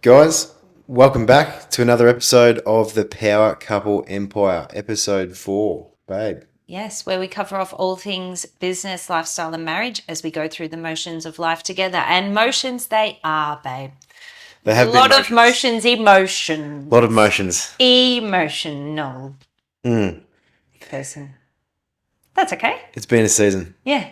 Guys, welcome back to another episode of the Power Couple Empire, episode 4. Babe. Yes, where we cover off all things business, lifestyle, and marriage as we go through the motions of life together. And motions they are, babe. They have A lot been of motions, emotions. A lot of motions. Emotional person. That's okay. It's been a season. Yeah.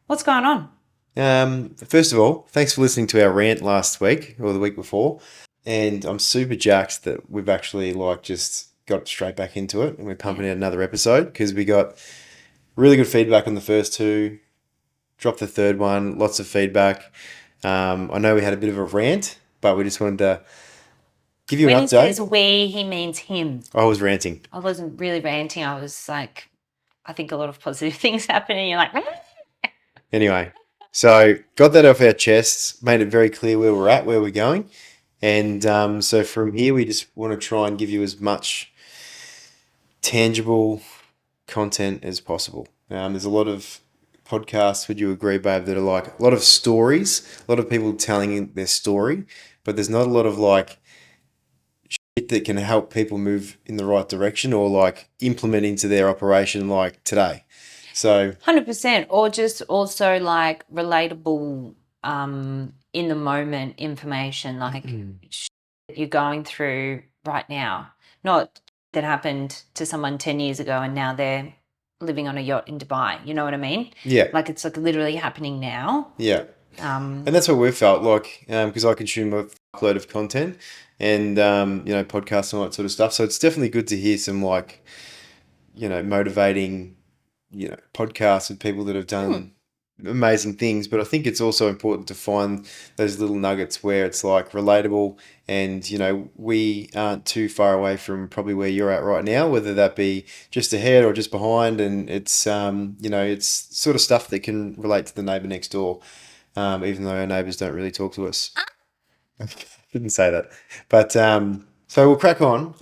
What's going on? First of all, thanks for listening to our rant last week or the week before. And I'm super jacked that we've actually just got straight back into it and we're pumping out another episode because we got really good feedback on the first two, dropped the third one, lots of feedback. I know we had a bit of a rant, but we just wanted to give you an When he update. says we, he means him. I was ranting. I wasn't really ranting. I was like, I think a lot of positive things happen and you're like, Anyway, so got that off our chests, made it very clear where we're at, where we're going. And so from here, we just want to try and give you as much tangible content as possible. There's a lot of podcasts, would you agree, babe, that are a lot of stories, a lot of people telling their story, but there's not a lot of shit that can help people move in the right direction or implement into their operation today. So 100%, or just also relatable in the moment information shit that you're going through right now, not that happened to someone 10 years ago and now they're living on a yacht in Dubai. You know what I mean? yeah, It's literally happening now. yeah. And that's what we've felt like, because I consume a load of content and, podcasts and all that sort of stuff. So it's definitely good to hear some motivating, podcasts with people that have done amazing things. But I think it's also important to find those little nuggets where it's relatable and, we aren't too far away from probably where you're at right now, whether that be just ahead or just behind. And it's, it's sort of stuff that can relate to the neighbour next door. Even though our neighbours don't really talk to us. Didn't say that. But so we'll crack on.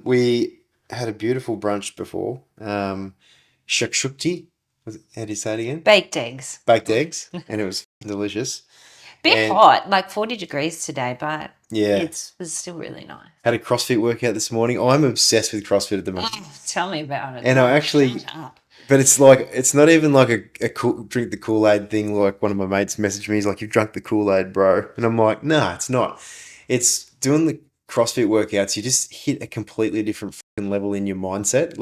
We had a beautiful brunch before. Shakshukti. How do you say it again? Baked eggs. Baked eggs. And it was delicious. Bit hot, 40 degrees today, but yeah, it was still really nice. Had a CrossFit workout this morning. I'm obsessed with CrossFit at the moment. Oh, tell me about it. And I actually... But it's it's not even a cool, drink the Kool-Aid thing like one of my mates messaged me. He's like, you've drunk the Kool-Aid, bro. And I'm like, nah, it's not. It's doing the CrossFit workouts. You just hit a completely different fucking level in your mindset.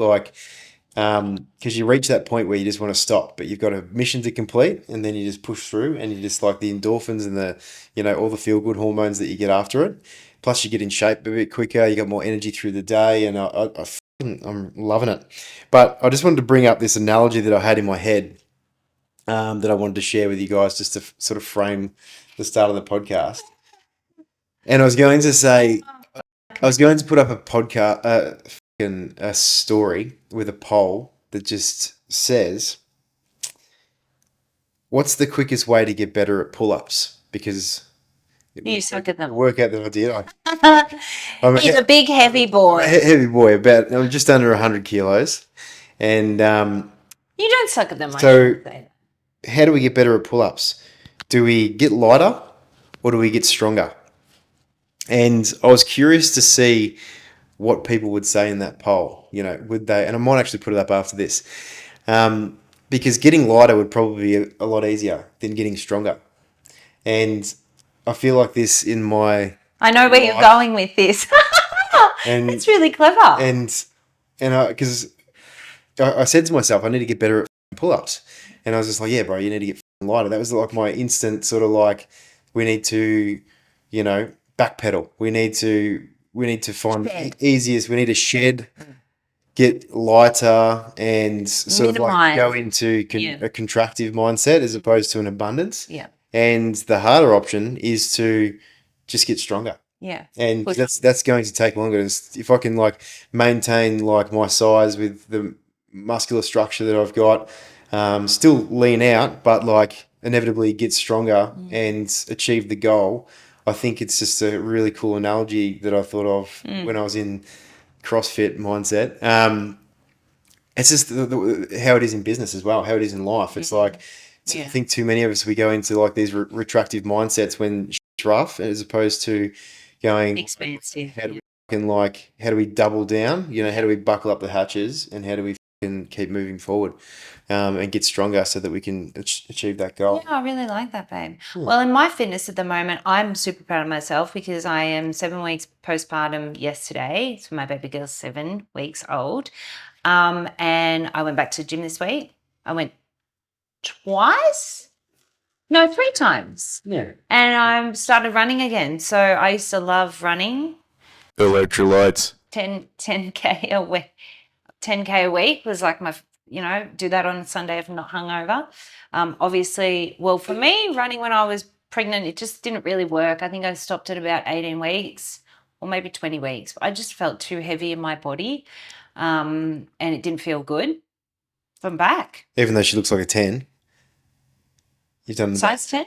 Because you reach that point where you just want to stop, but you've got a mission to complete and then you just push through and you just the endorphins and the, all the feel-good hormones that you get after it. Plus you get in shape a bit quicker. You got more energy through the day and I'm loving it. But I just wanted to bring up this analogy that I had in my head that I wanted to share with you guys just to sort of frame the start of the podcast. And I was going to say, I was going to put up a podcast, a story with a poll that just says, what's the quickest way to get better at pull-ups? Because... You suck at them. Workout that I did. He's a big, heavy boy. Heavy boy, I'm just under 100 kilos. And you don't suck at them. So how do we get better at pull-ups? Do we get lighter or do we get stronger? And I was curious to see what people would say in that poll. Would they? And I might actually put it up after this, because getting lighter would probably be a lot easier than getting stronger. And I feel like this in my... I know where you're going with this. And it's really clever. And because I said to myself, I need to get better at pull-ups. And I was just like, yeah, bro, you need to get lighter. That was my instant sort of we need to, backpedal. We need to find the easiest. We need to shed, get lighter and sort Minimize. Of go into a contractive mindset as opposed to an abundance. Yeah. And the harder option is to just get stronger. Yeah. And that's going to take longer. If I can maintain my size with the muscular structure that I've got, still lean out, but inevitably get stronger and achieve the goal. I think it's just a really cool analogy that I thought of when I was in CrossFit mindset. It's just how it is in business as well, how it is in life. It's I think too many of us, we go into these retractive mindsets when shit's rough, as opposed to going, Expensive. how do we fucking like, how do we double down? You know, how do we buckle up the hatches and how do we fucking keep moving forward, and get stronger so that we can achieve that goal? Yeah, I really like that, babe. Well, in my fitness at the moment, I'm super proud of myself because I am 7 weeks postpartum yesterday. So my baby girl's 7 weeks old. And I went back to the gym this week. I went twice. No, 3 times. Yeah. And I started running again. So I used to love running. Electrolytes. 10K a week. 10K a week was like my, do that on Sunday if I'm not hungover. Obviously, well, for me, running when I was pregnant, it just didn't really work. I think I stopped at about 18 weeks or maybe 20 weeks. I just felt too heavy in my body, and it didn't feel good. I'm back. Even though she looks like a 10, you've done Size 10?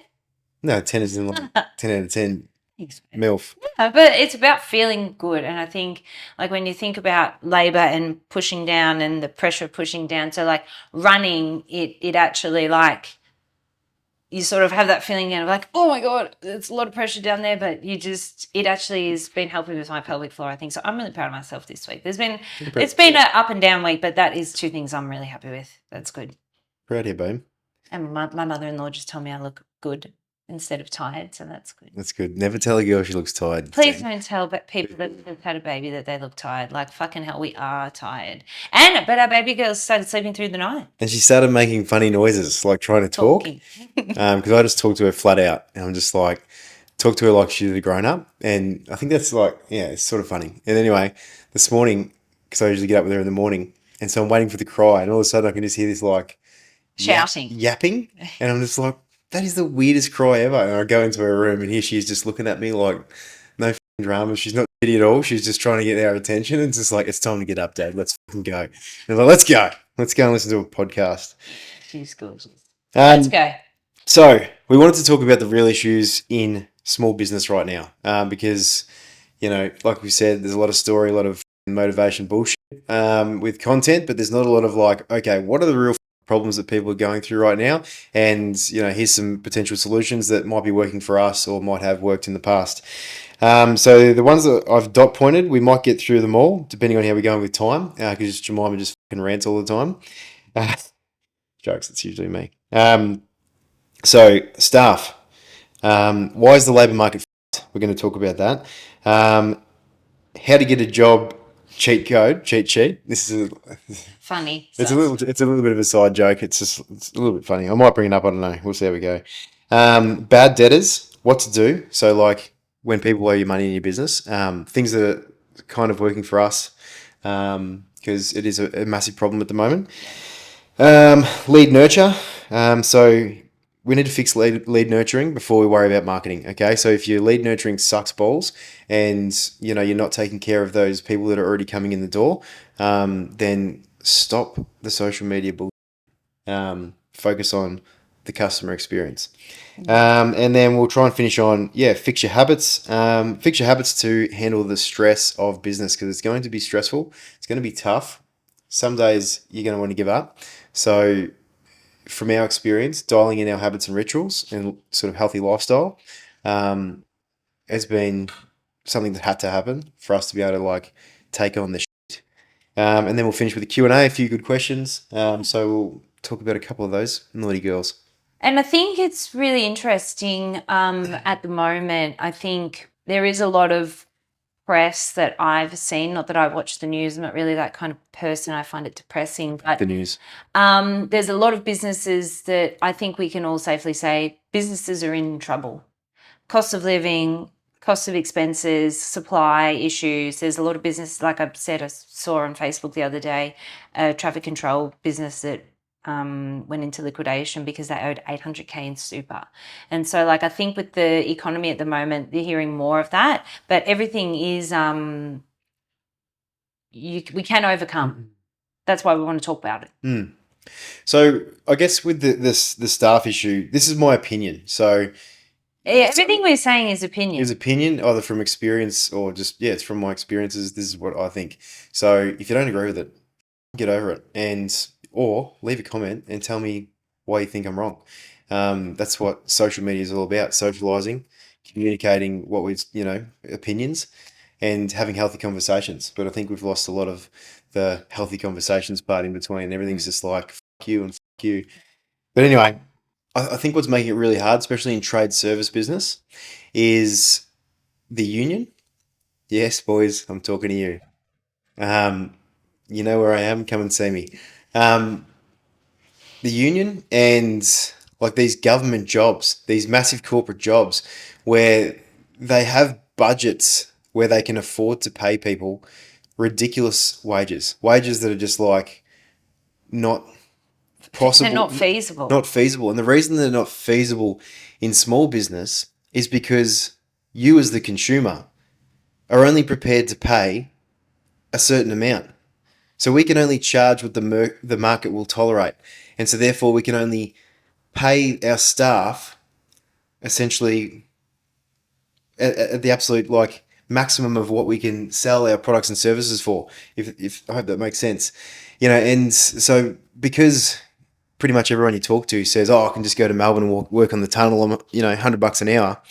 no 10 is in like 10 out of 10 Thanks, babe. MILF. Yeah, but it's about feeling good. And I think, like, when you think about labor and pushing down and the pressure of pushing down, so like running, it actually, like, you sort of have that feeling of like, oh my God, there's a lot of pressure down there, but it actually has been helping with my pelvic floor, I think. So I'm really proud of myself this week. It's been an up and down week, but that is two things I'm really happy with. That's good. Proud here, babe. And my mother-in-law just told me I look good instead of tired, so that's good. That's good. Never tell a girl she looks tired. Please don't tell people that have had a baby that they look tired. Like, fucking hell, we are tired. But our baby girl started sleeping through the night. And she started making funny noises, like trying to talk. Because I just talked to her flat out. And I'm just like, talk to her like she's a grown up. And I think that's like, yeah, it's sort of funny. And anyway, this morning, because I usually get up with her in the morning, and so I'm waiting for the cry, and all of a sudden I can just hear this like shouting, yapping. And I'm just like, that is the weirdest cry ever. And I go into her room, and here she is just looking at me like, no f***ing drama. She's not shitty at all. She's just trying to get our attention. And it's just like, it's time to get up, Dad. Let's fucking go. And I'm like, let's go. Let's go and listen to a podcast. She's gorgeous. Let's go. So we wanted to talk about the real issues in small business right now, because, like we said, there's a lot of story, a lot of motivation bullshit with content, but there's not a lot of like, okay, what are the real problems that people are going through right now? And, here's some potential solutions that might be working for us or might have worked in the past. So the ones that I've dot pointed, we might get through them all, depending on how we're going with time, because Jemima just fucking rants all the time. Jokes, it's usually me. So staff. Why is the labour market f***ed? We're going to talk about that. How to get a job cheat sheet. This is funny. It's a little bit of a side joke. It's a little bit funny. I might bring it up. I don't know. We'll see how we go. Bad debtors. What to do? So like when people owe you money in your business, things that are kind of working for us, because it is a massive problem at the moment. Lead nurture. So we need to fix lead nurturing before we worry about marketing. Okay, so if your lead nurturing sucks balls and you're not taking care of those people that are already coming in the door, then stop the social media bullshit. Focus on the customer experience. And then we'll try and finish on, fix your habits. Fix your habits to handle the stress of business, because it's going to be stressful. It's going to be tough. Some days you're going to want to give up. So from our experience, dialing in our habits and rituals and sort of healthy lifestyle has been something that had to happen for us to be able to like take on the shit. And then we'll finish with a Q&A, a few good questions. So we'll talk about a couple of those naughty girls. And I think it's really interesting at the moment. I think there is a lot of press that I've seen, not that I watch the news, I'm not really that kind of person, I find it depressing, but The news. There's a lot of businesses that I think we can all safely say businesses are in trouble. Cost of living, cost of expenses, supply issues. There's a lot of business, like I said, I saw on Facebook the other day, a traffic control business that went into liquidation because they owed 800K in super. And so like I think with the economy at the moment, they're hearing more of that, but everything is we can overcome. That's why we want to talk about it. So I guess with the staff issue, this is my opinion. So everything we're saying is opinion. Is opinion, either from experience or just, it's from my experiences. This is what I think. So if you don't agree with it, get over it, or leave a comment and tell me why you think I'm wrong. That's what social media is all about, socializing, communicating what we, opinions and having healthy conversations. But I think we've lost a lot of the healthy conversations part in between. Everything's just like, fuck you and fuck you. But anyway, I think what's making it really hard, especially in trade service business, is the union. Yes, boys, I'm talking to you. You know where I am. Come and see me. Um, the union and like these government jobs, these massive corporate jobs, where they have budgets where they can afford to pay people ridiculous wages that are just like not They're possible, not feasible. not feasible. And the reason they're not feasible in small business is because you, as the consumer, are only prepared to pay a certain amount. So we can only charge what the market will tolerate. And so therefore we can only pay our staff essentially at the absolute like maximum of what we can sell our products and services for. If I hope that makes sense. And so because pretty much everyone you talk to says, "Oh, I can just go to Melbourne and work on the tunnel. I'm, $100 an hour."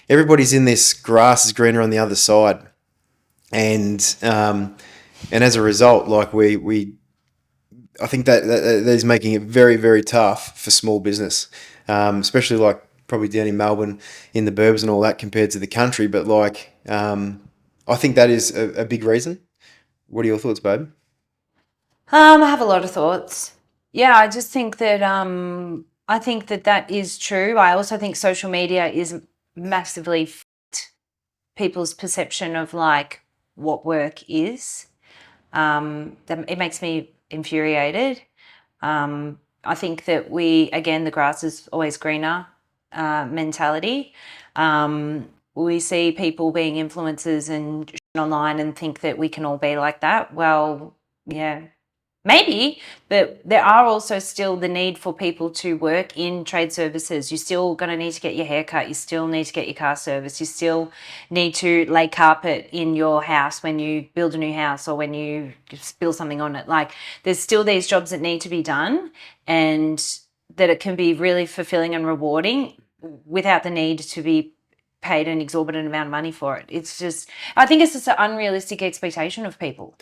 Everybody's in this grass is greener on the other side, and as a result, like I think that is making it very, very tough for small business, especially like probably down in Melbourne in the burbs and all that compared to the country. But like, I think that is a big reason. What are your thoughts, babe? I have a lot of thoughts. Yeah, I just think that I think that is true. I also think social media is massively people's perception of like what work is. It makes me infuriated. I think that the grass is always greener mentality. We see people being influencers and online and think that we can all be like that. Well, yeah, maybe, but there are also still the need for people to work in trade services. You're still going to need to get your hair cut. You still need to get your car serviced. You still need to lay carpet in your house when you build a new house or when you spill something on it. Like there's still these jobs that need to be done, and that it can be really fulfilling and rewarding without the need to be paid an exorbitant amount of money for it. I think it's just an unrealistic expectation of people.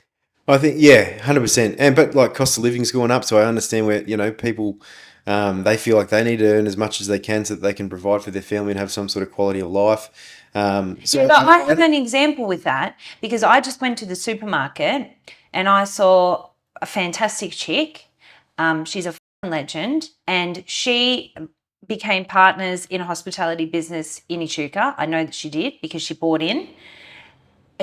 I think, yeah, 100%. But like cost of living's going up, so I understand where people they feel like they need to earn as much as they can so that they can provide for their family and have some sort of quality of life. But I have an example with that because I just went to the supermarket and I saw a fantastic chick. She's a legend, and she became partners in a hospitality business in Echuca. I know that she did because she bought in.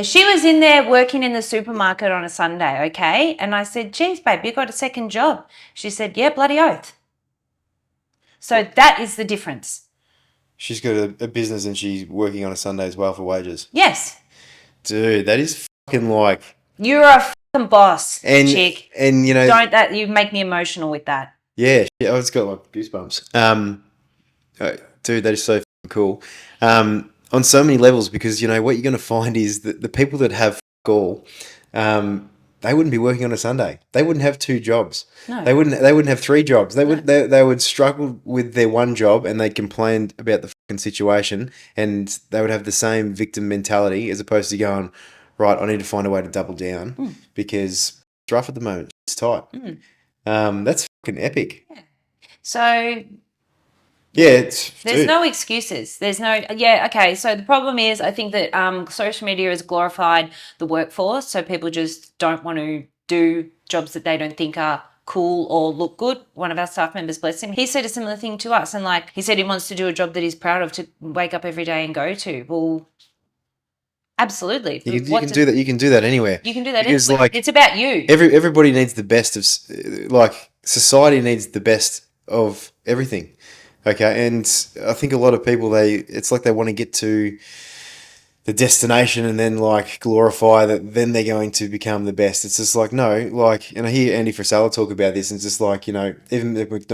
She was in there working in the supermarket on a Sunday, okay? And I said, "Geez, babe, you got a second job." She said, "Yeah, bloody oath." So that is the difference. She's got a business and she's working on a Sunday as well for wages. Yes. Dude, that is fucking like... You're a fucking boss, chick. And, You make me emotional with that. Yeah, I just got like goosebumps. Dude, that is so fucking cool. On so many levels, because what you're going to find is that the people that have all, they wouldn't be working on a Sunday. They wouldn't have two jobs. No. They wouldn't have three jobs. They would struggle with their one job, and they complain about the fucking situation, and they would have the same victim mentality as opposed to going, right, I need to find a way to double down because it's rough at the moment. It's tight. That's fucking epic. Yeah. So yeah, there's no excuses. There's no, okay. So the problem is, I think that social media has glorified the workforce. So people just don't want to do jobs that they don't think are cool or look good. One of our staff members, bless him, he said a similar thing to us. And like, he said he wants to do a job that he's proud of to wake up every day and go to. Well, absolutely. You can do that. You can do that anywhere. You can do that because, anywhere. Like, it's about you. Everybody needs the best of, like, society needs the best of everything. Okay, and I think a lot of people it's like they want to get to the destination and then like glorify that then they're going to become the best. It's just like, no, like, and I hear Andy Frisella talk about this, and it's just like, even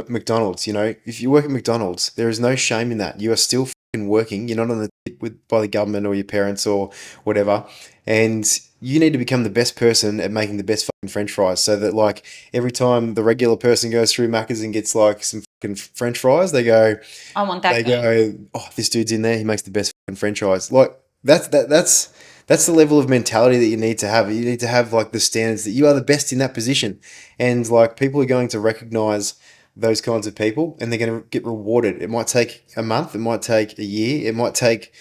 McDonald's, if you work at McDonald's, there is no shame in that. You are still fucking working. You're not on the tip by the government or your parents or whatever, and you need to become the best person at making the best fucking French fries, so that like every time the regular person goes through Macca's and gets like some fucking French fries, they go, I want that. They go, oh, this dude's in there. He makes the best fucking franchise. Like that's the level of mentality that you need to have. You need to have like the standards that you are the best in that position, and like people are going to recognize those kinds of people, and they're going to get rewarded. It might take a month, it might take a year, it might take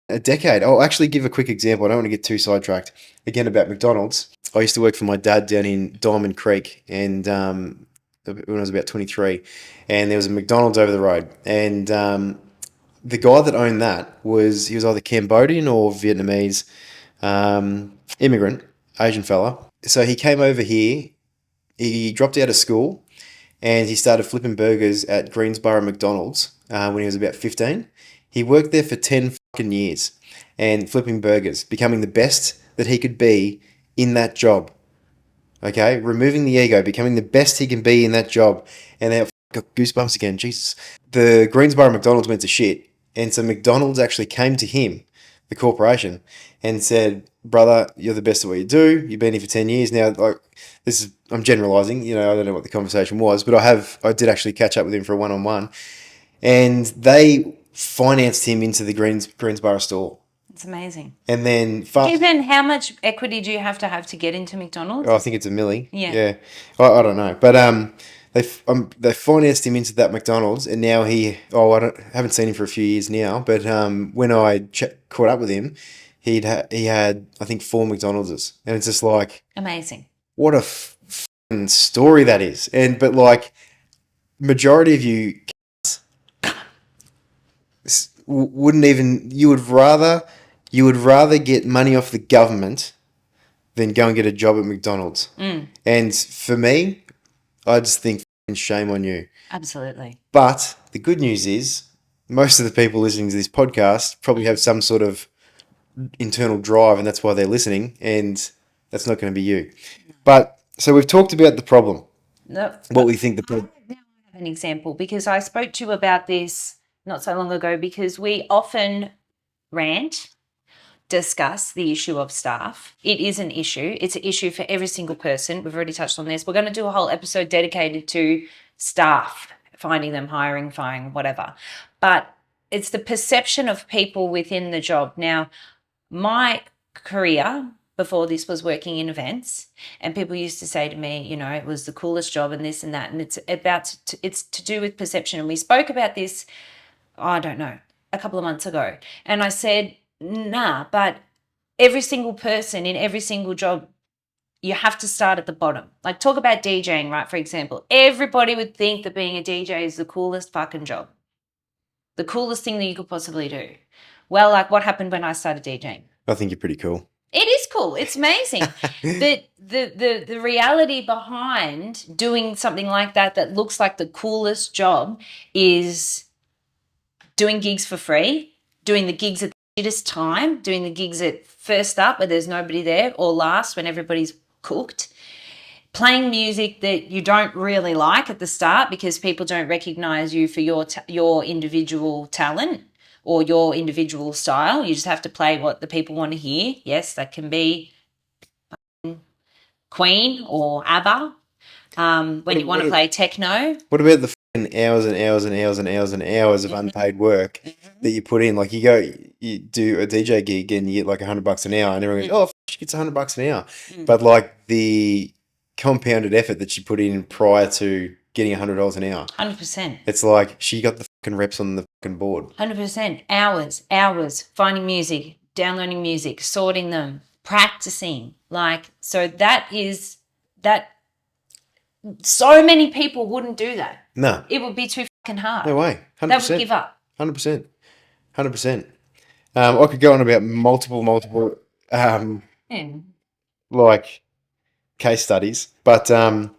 a decade. I'll actually give a quick example. I don't want to get too sidetracked. Again, about McDonald's. I used to work for my dad down in Diamond Creek, and when I was about 23, and there was a McDonald's over the road, and the guy that owned that he was either Cambodian or Vietnamese immigrant, Asian fella. So he came over here. He dropped out of school and he started flipping burgers at Greensboro McDonald's when he was about 15. He worked there for 10 fucking years and flipping burgers, becoming the best that he could be in that job. Okay, removing the ego, becoming the best he can be in that job. And now, got goosebumps again, Jesus. The Greensboro McDonald's went to shit. And so McDonald's actually came to him, the corporation, and said, brother, you're the best at what you do. You've been here for 10 years now. Like, I'm generalizing, I don't know what the conversation was, but I did actually catch up with him for a one-on-one. And they financed him into the Greensboro store. It's amazing. And then Even how much equity do you have to get into McDonald's? I think it's $1 million. Yeah. I don't know, but they financed him into that McDonald's, and now haven't seen him for a few years now. But when I caught up with him, he had I think 4 McDonald's, and it's just like amazing. What a story that is, but like majority of you wouldn't even you would rather get money off the government than go and get a job at McDonald's. And for me, I just think shame on you. Absolutely. But the good news is most of the people listening to this podcast probably have some sort of internal drive, and that's why they're listening, and that's not going to be you. But so we've talked about the problem. What we think the problem. Now I have an example, because I spoke to you about this not so long ago, because we often discuss the issue of staff. It is an issue. It's an issue for every single person. We've already touched on this. We're going to do a whole episode dedicated to staff, finding them, hiring, firing, whatever. But it's the perception of people within the job. Now, my career before this was working in events, and people used to say to me, it was the coolest job and this and that. And it's to do with perception. And we spoke about this, I don't know, a couple of months ago. And I said, nah, but every single person in every single job, you have to start at the bottom. Like, talk about DJing, right? For example, everybody would think that being a DJ is the coolest fucking job, the coolest thing that you could possibly do. Well, like, what happened when I started DJing? I think you're pretty cool. It is cool. It's amazing. But the reality behind doing something like that looks like the coolest job is doing gigs for free, doing the gigs at the shittest time, doing the gigs at first up where there's nobody there, or last when everybody's cooked, playing music that you don't really like at the start because people don't recognize you for your individual talent or your individual style. You just have to play what the people want to hear. Yes, that can be Queen or ABBA. When you want to play techno. What about the hours and hours and hours and hours and hours of unpaid work that you put in? Like, you do a DJ gig and you get like $100 an hour, and everyone goes, she gets $100 an hour. But like the compounded effort that she put in prior to getting $100 an hour. 100%. It's like she got the fucking reps on the fucking board. 100%. Hours, finding music, downloading music, sorting them, practicing. Like, so that is that. So many people wouldn't do that. No. It would be too fucking hard. No way. 100%. They would give up. 100%. 100%. I could go on about multiple, like case studies, but I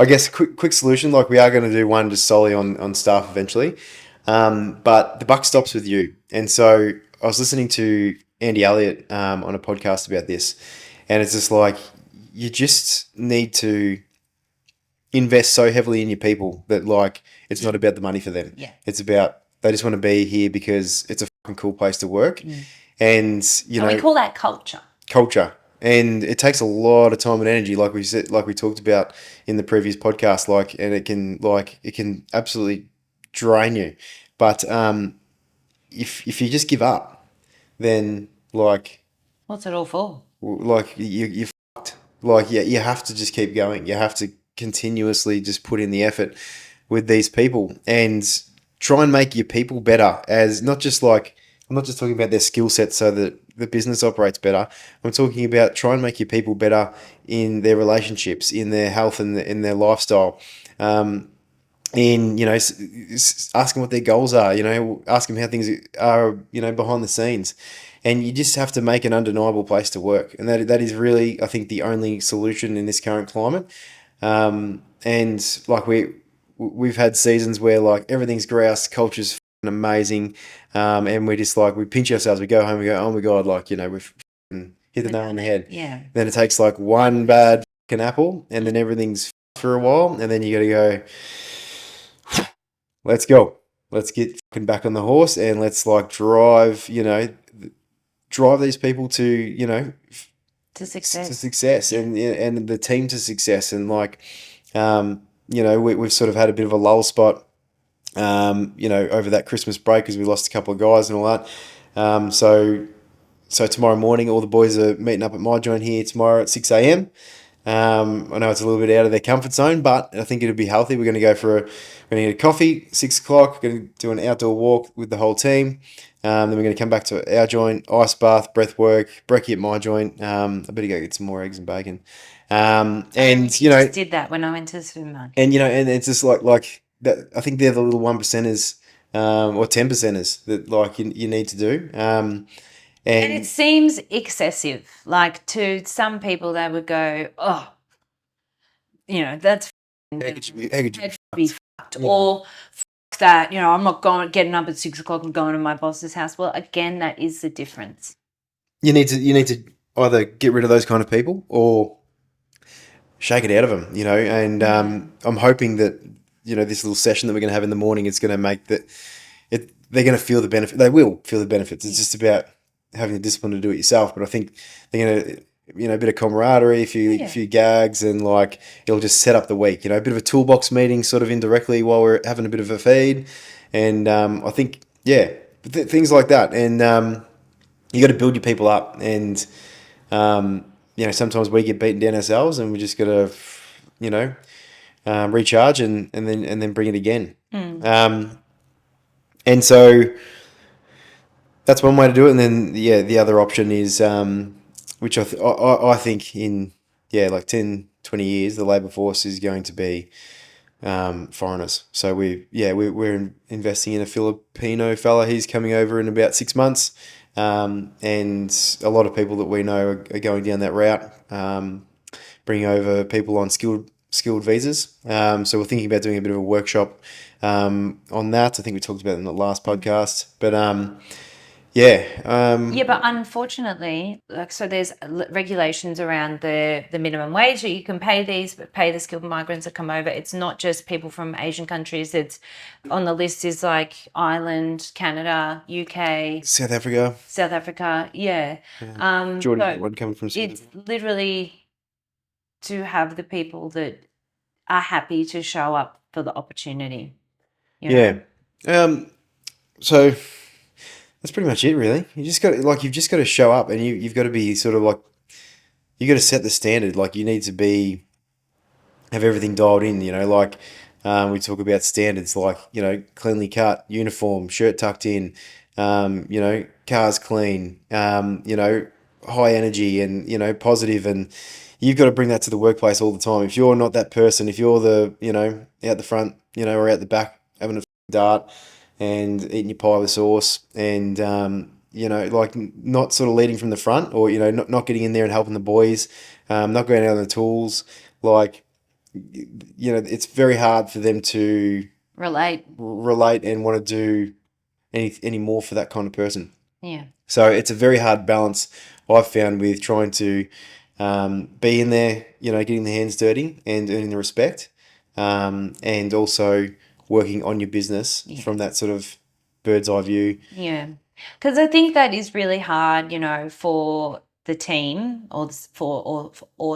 guess quick solution. Like, we are going to do one just solely on staff eventually, but the buck stops with you. And so I was listening to Andy Elliott on a podcast about this, and it's just like you just need to invest so heavily in your people that like it's not about the money for them. Yeah. It's about they just want to be here because it's a fucking cool place to work. And we call that culture. Culture. And it takes a lot of time and energy, like we said, like we talked about in the previous podcast, and it can absolutely drain you. But if you just give up, then What's it all for? you're fucked. Like, yeah, you have to just keep going. You have to continuously just put in the effort with these people and try and make your people better. As not just like I'm not just talking about their skill set so that the business operates better. I'm talking about try and make your people better in their relationships, in their health, and in their lifestyle. In ask them what their goals are, ask them how things are, behind the scenes, and you just have to make an undeniable place to work, and that is really, I think, the only solution in this current climate. And like we've had seasons where like everything's grouse, culture's amazing, and we just like we pinch ourselves, we go home, we go, oh my god, like we've hit the nail on the head. Yeah. Then it takes like one bad apple, and then everything's for a while, and then you got to go, let's go. Let's get back on the horse and let's like drive these people to, To success. to success, and the team to success. And like, we've sort of had a bit of a lull spot, over that Christmas break because we lost a couple of guys and all that. So tomorrow morning, all the boys are meeting up at my joint here tomorrow at 6 a.m. I know it's a little bit out of their comfort zone, but I think it'll be healthy. We're going to go we're going to get a coffee, 6 o'clock. We're going to do an outdoor walk with the whole team. Then we're going to come back to our joint, ice bath, breath work, brekkie at my joint. I better go get some more eggs and bacon. And just did that when I went to the supermarket. And it's just like that. I think they're the little 1%ers, or 10%ers that like you need to do. And it seems excessive. Like to some people, they would go, "Oh, that's how could you be fucked," or "Fuck that." I'm not getting up at 6 o'clock and going to my boss's house. Well, again, that is the difference. You need to either get rid of those kind of people or shake it out of them. And I'm hoping that this little session that we're going to have in the morning is going to make that they're going to feel the benefit. They will feel the benefits. It's just about having the discipline to do it yourself. But I think they're going to, a bit of camaraderie, a few gags, and like it'll just set up the week. A bit of a toolbox meeting, sort of indirectly while we're having a bit of a feed, and I think things like that. And you got to build your people up, and sometimes we get beaten down ourselves, and we just got to recharge and then bring it again. And so that's one way to do it. And then the other option is, which I think in like 10, 20 years, the labour force is going to be foreigners. So we're investing in a Filipino fella. He's coming over in about 6 months, and a lot of people that we know are going down that route, bringing over people on skilled visas. So we're thinking about doing a bit of a workshop on that. I think we talked about it in the last podcast, but but unfortunately, so there's regulations around the minimum wage that you can pay the skilled migrants that come over. It's not just people from Asian countries. It's on the list is like Ireland, Canada, UK, South Africa. Yeah. Jordan, one coming from South It's literally to have the people that are happy to show up for the opportunity. So that's pretty much it, really. You've just got to show up, and you've got to be sort of like, you got to set the standard. Like you need to have everything dialed in. We talk about standards like cleanly cut, uniform, shirt tucked in, cars clean, high energy and positive, and you've got to bring that to the workplace all the time. If you're not that person, if you're the out the front, or out the back having a dart and eating your pie with sauce, and like not sort of leading from the front, or not getting in there and helping the boys, not going out on the tools, like it's very hard for them to relate and want to do any more for that kind of person. Yeah. So it's a very hard balance I've found with trying to be in there, getting the hands dirty and earning the respect, and also working on your business from that sort of bird's eye view. Yeah, because I think that is really hard, for the team or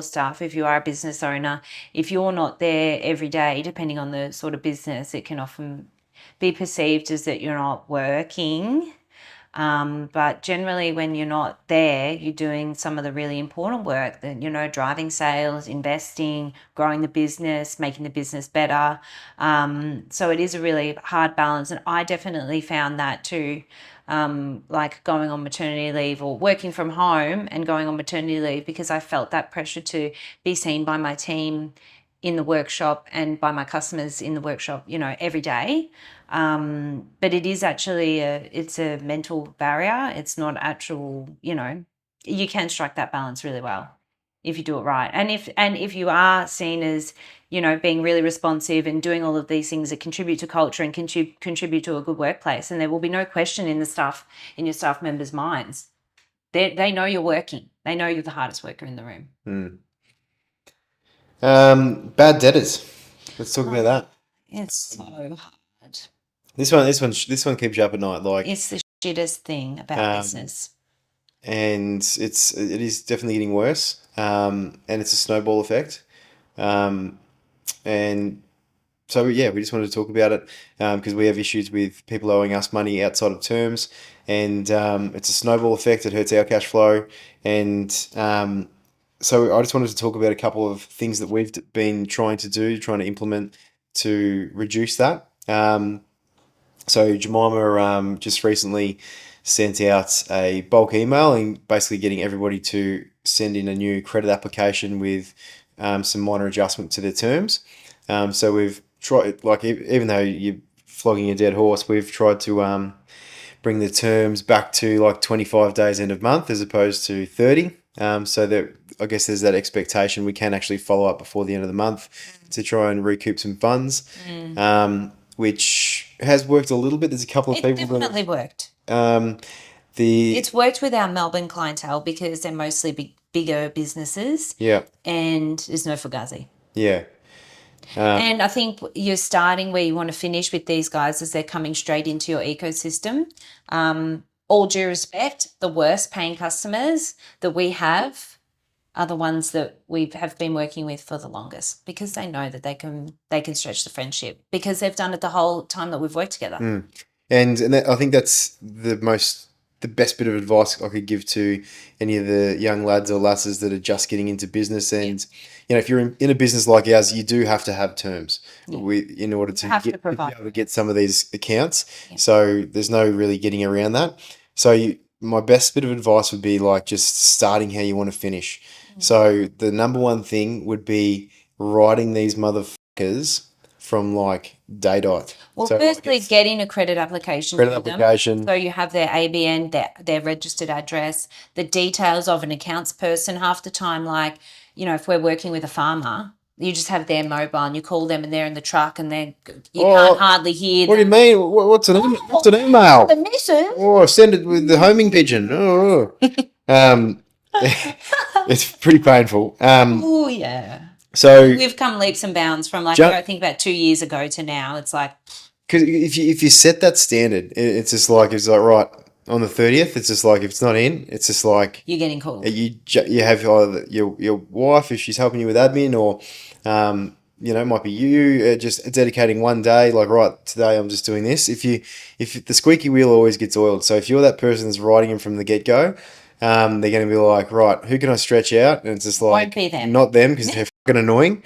staff. If you are a business owner, if you're not there every day, depending on the sort of business, it can often be perceived as that you're not working. But generally, when you're not there, you're doing some of the really important work that, driving sales, investing, growing the business, making the business better. So it is a really hard balance. And I definitely found that too. Like going on maternity leave or working from home and going on maternity leave, because I felt that pressure to be seen by my team in the workshop and by my customers in the workshop, every day. But it is actually it's a mental barrier. It's not actual, you can strike that balance really well if you do it right. And if you are seen as, being really responsive and doing all of these things that contribute to culture and contribute to a good workplace, and there will be no question in your staff members' minds. They know you're working. They know you're the hardest worker in the room. Bad debtors. Let's talk about that. It's so hard. This one keeps you up at night. Like, It's the shittest thing about business. and it is definitely getting worse. And it's a snowball effect. And so yeah, we just wanted to talk about it because we have issues with people owing us money outside of terms, and it's a snowball effect. It hurts our cash flow, and so I just wanted to talk about a couple of things that we've been trying to implement to reduce that. So Jemima just recently sent out a bulk email and basically getting everybody to send in a new credit application with some minor adjustment to their terms. So we've tried, like, even though you're flogging a dead horse, we've tried to bring the terms back to like 25 days end of month as opposed to 30. So that I guess there's that expectation we can actually follow up before the end of the month to try and recoup some funds, which has worked a little bit. There's a couple of It people definitely worked. It's worked with our Melbourne clientele because they're mostly bigger businesses. Yeah. And there's no fugazi. Yeah. And I think you're starting where you want to finish with these guys as they're coming straight into your ecosystem. All due respect, the worst paying customers that we have are the ones that we have been working with for the longest, because they know that they can stretch the friendship because they've done it the whole time that we've worked together. And I think that's the best bit of advice I could give to any of the young lads or lasses that are just getting into business. And if you're in a business like ours, you do have to have terms in order to be able to get some of these accounts. Yeah. So there's no really getting around that. So my best bit of advice would be like just starting how you want to finish. So the number one thing would be writing these motherfuckers from like day dot. Well, so firstly, getting a credit application. So you have their ABN, their registered address, the details of an accounts person. Half the time, like, if we're working with a farmer, you just have their mobile and you call them and they're in the truck and you can't hardly hear them. What do you mean? What's an email? The missus. Oh, send it with the homing pigeon. It's pretty painful. Oh, yeah. So we've come leaps and bounds from I think about 2 years ago to now. It's like, because if you set that standard, it's like right on the 30th. It's just like if it's not in, it's just like you're getting called. You have either your wife if she's helping you with admin, or it might be you just dedicating one day. Like, right, today I'm just doing this. If the squeaky wheel always gets oiled, so if you're that person that's writing them from the get go. They're going to be like, right, who can I stretch out? And it's just like, not them because they're fucking annoying.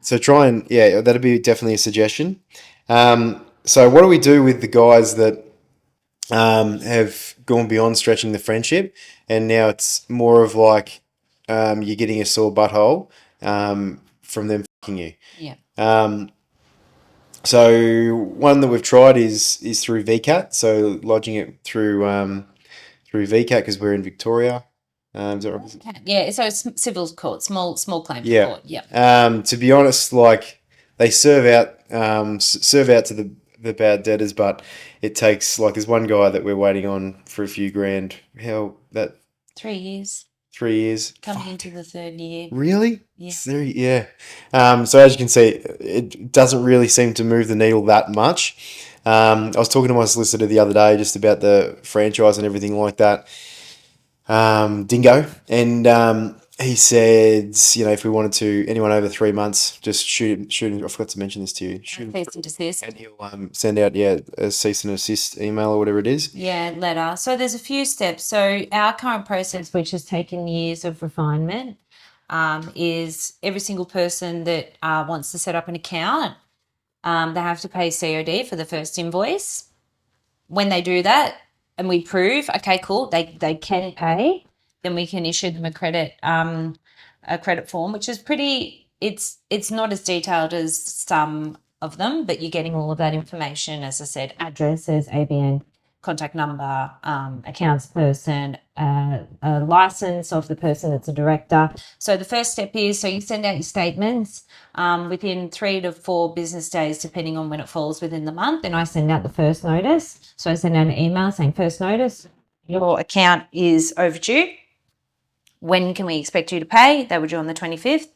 So try and, that'd be definitely a suggestion. So what do we do with the guys that have gone beyond stretching the friendship, and now it's more of like you're getting a sore butthole from them fucking you? Yeah. So one that we've tried is through VCAT, so lodging it through VCAT because we're in Victoria. Is that right? Yeah, so it's civil court, small claims court. Yeah. To be honest, like they serve out to the bad debtors, but it takes there's one guy that we're waiting on for a few grand. How that 3 years. 3 years. Coming into the third year. Really? Yeah. So as you can see, it doesn't really seem to move the needle that much. I was talking to my solicitor the other day just about the franchise and everything like that. Dingo. And he said, if we wanted to, anyone over 3 months, just shoot. I forgot to mention this to you. Shoot him Cease through, and desist. and he'll send out a cease and assist email or whatever it is. Yeah, letter. So there's a few steps. So our current process, which has taken years of refinement, is every single person that wants to set up an account, they have to pay COD for the first invoice. When they do that and we prove, okay, cool, they can pay, then we can issue them a credit form, which is pretty, it's not as detailed as some of them, but you're getting all of that information, as I said, addresses, ABN, contact number, accounts person, a license of the person that's a director. So the first step is, so you send out your statements within 3 to 4 business days, depending on when it falls within the month. Then I send out the first notice. So I send out an email saying, first notice, your account is overdue. When can we expect you to pay? They were due on the 25th.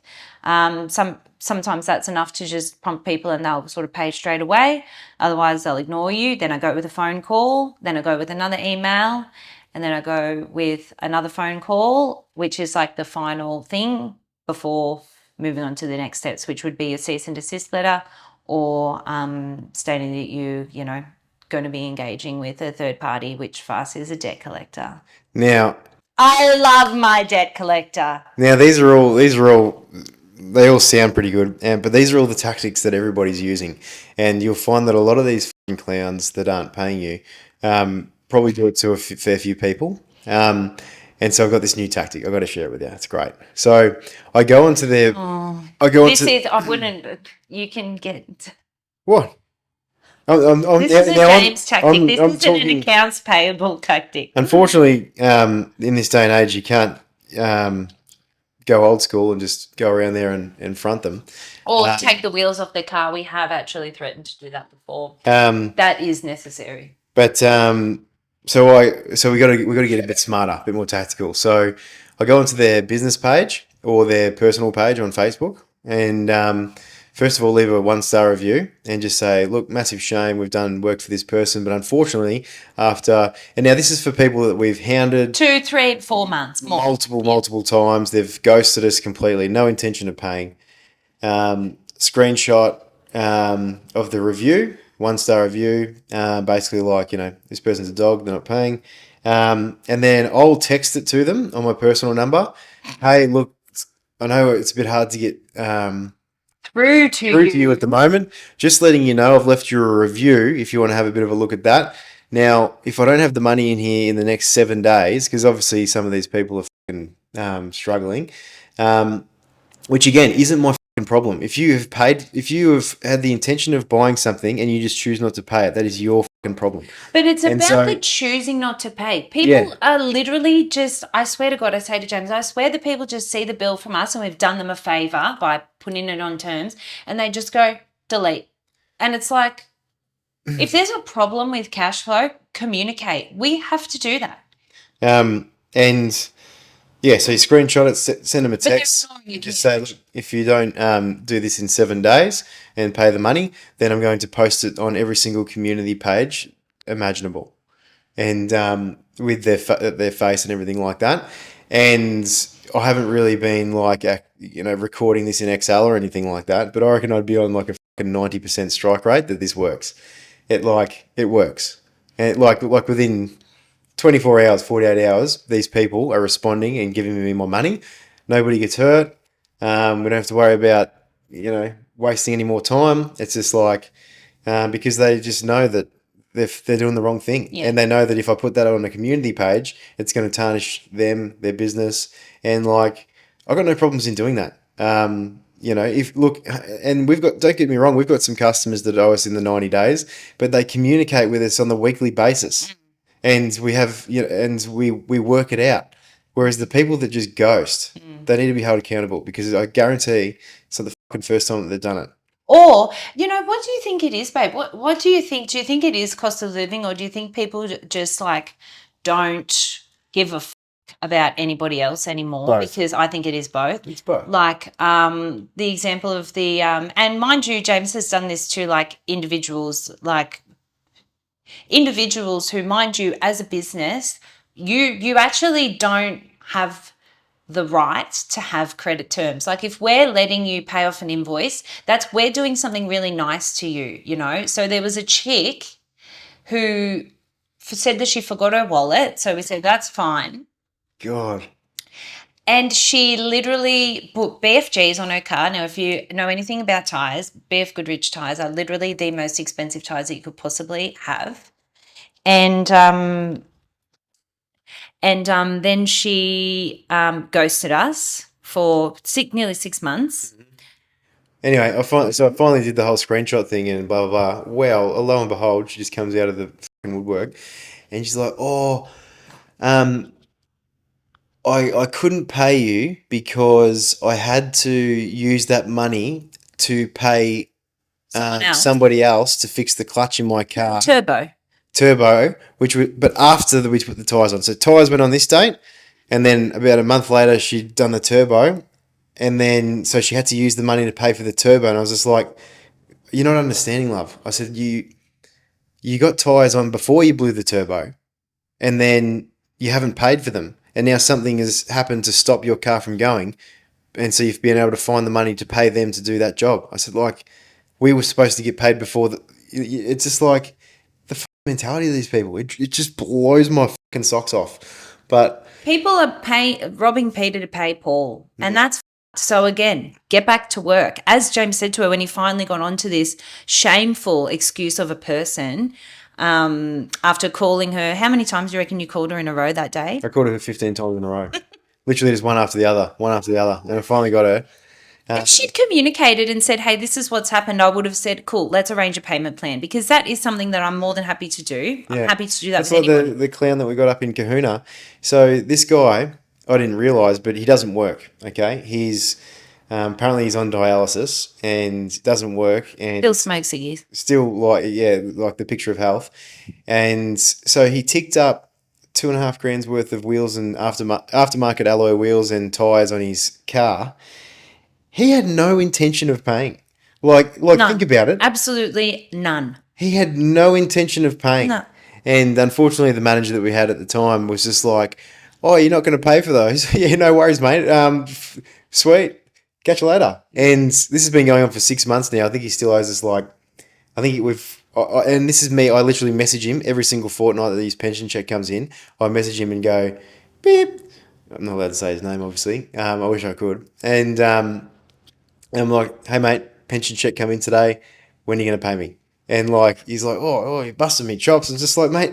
Sometimes that's enough to just prompt people and they'll sort of pay straight away. Otherwise, they'll ignore you. Then I go with a phone call. Then I go with another email. And then I go with another phone call, which is like the final thing before moving on to the next steps, which would be a cease and desist letter or stating that going to be engaging with a third party, which for us is a debt collector. Now, I love my debt collector. Now these are all they all sound pretty good, but these are all the tactics that everybody's using, and you'll find that a lot of these fucking clowns that aren't paying you probably do it to a fair few people. And so I've got this new tactic. I've got to share it with you. It's great. So I go onto their. I go This onto. is, I wouldn't, you can get, What? this is a James tactic. This isn't an accounts payable tactic. Unfortunately, in this day and age, you can't go old school and just go around there and front them. Or take the wheels off their car. We have actually threatened to do that before. That is necessary. But so we got to get a bit smarter, a bit more tactical. So I go onto their business page or their personal page on Facebook, and first of all, leave a 1-star review and just say, look, massive shame, we've done work for this person, but unfortunately, and now this is for people that we've hounded 2, 3, 4 months more. multiple times. They've ghosted us completely, no intention of paying. Screenshot of the review, 1-star review, basically like, this person's a dog, they're not paying. And then I'll text it to them on my personal number. Hey, look, I know it's a bit hard to get through to you at the moment. Just letting you know, I've left you a review if you want to have a bit of a look at that. Now, if I don't have the money in here in the next 7 days, because obviously some of these people are fucking struggling, which again isn't my fucking problem. If you have had the intention of buying something and you just choose not to pay it, that is your fucking problem. But it's about the choosing not to pay. People are literally just, I swear to God, I say to James, I swear that people just see the bill from us and we've done them a favour by putting it on terms and they just go, delete. And it's like, if there's a problem with cash flow, communicate. We have to do that. And yeah, so you screenshot it, send them a text. Just say, look, if you don't do this in 7 days and pay the money, then I'm going to post it on every single community page imaginable, and with their face and everything like that. And I haven't really been like recording this in Excel or anything like that, but I reckon I'd be on like a fucking 90% strike rate that this works. It works, and like within 24 hours, 48 hours, these people are responding and giving me my money. Nobody gets hurt. We don't have to worry about, wasting any more time. It's just like, because they just know that they're doing the wrong thing. Yeah. And they know that if I put that on a community page, it's going to tarnish them, their business. And like, I've got no problems in doing that. And don't get me wrong, we've got some customers that owe us in the 90 days, but they communicate with us on the weekly basis. And we have, and we work it out. Whereas the people that just ghost, they need to be held accountable, because I guarantee it's not the fucking first time that they've done it. Or, what do you think it is, babe? What do you think? Do you think it is cost of living, or do you think people just like don't give a about anybody else anymore? Both. Because I think it is both. It's both. Like the example of the and mind you, James has done this to like individuals who, mind you, as a business, you actually don't have the right to have credit terms. Like if we're letting you pay off an invoice, we're doing something really nice to you, you know? So there was a chick who said that she forgot her wallet. So we said, that's fine. God. And she literally put BFGs on her car. Now, if you know anything about tyres, BF Goodrich tyres are literally the most expensive tyres that you could possibly have. And then she ghosted us for nearly 6 months. Anyway, I finally did the whole screenshot thing and blah blah blah. Well, lo and behold, she just comes out of the fucking woodwork, and she's like, "Oh, um, I couldn't pay you because I had to use that money to pay somebody else to fix the clutch in my car, turbo, but after we put the tires on. So tires went on this date, and then about a month later, she'd done the turbo, and then so she had to use the money to pay for the turbo, and I was just like, "You're not understanding, love." I said, "You got tires on before you blew the turbo, and then you haven't paid for them, and now something has happened to stop your car from going, and so you've been able to find the money to pay them to do that job." I said, "Like, we were supposed to get paid before the." It's just like the mentality of these people. It just blows my fucking socks off. But people are robbing Peter to pay Paul, and that's so. Again, get back to work. As James said to her when he finally got onto this shameful excuse of a person, after calling her, how many times do you reckon you called her in a row that day? I called her 15 times in a row, literally just one after the other, and I finally got her. If she'd communicated and said, "Hey, this is what's happened," I would have said, "Cool, let's arrange a payment plan," because that is something that I'm more than happy to do. I'm happy to do that. That's like the clown that we got up in Kahuna. So this guy, I didn't realize, but he doesn't work. Okay, he's apparently he's on dialysis and doesn't work, and still smokes ciggies. Still like the picture of health, and so he ticked up 2.5 grand's worth of wheels and aftermarket alloy wheels and tires on his car. He had no intention of paying. Like None. Think about it. Absolutely none. He had no intention of paying. No. And unfortunately, the manager that we had at the time was just like, "Oh, you're not going to pay for those? Yeah, no worries, mate. Sweet. Catch you later." And this has been going on for 6 months now. I think he still owes us and this is me. I literally message him every single fortnight that his pension check comes in. I message him and go, beep. I'm not allowed to say his name, obviously. I wish I could. And I'm like, "Hey, mate, pension check come in today. When are you going to pay me?" And he's like, "Oh, you busted me chops." And just like, mate,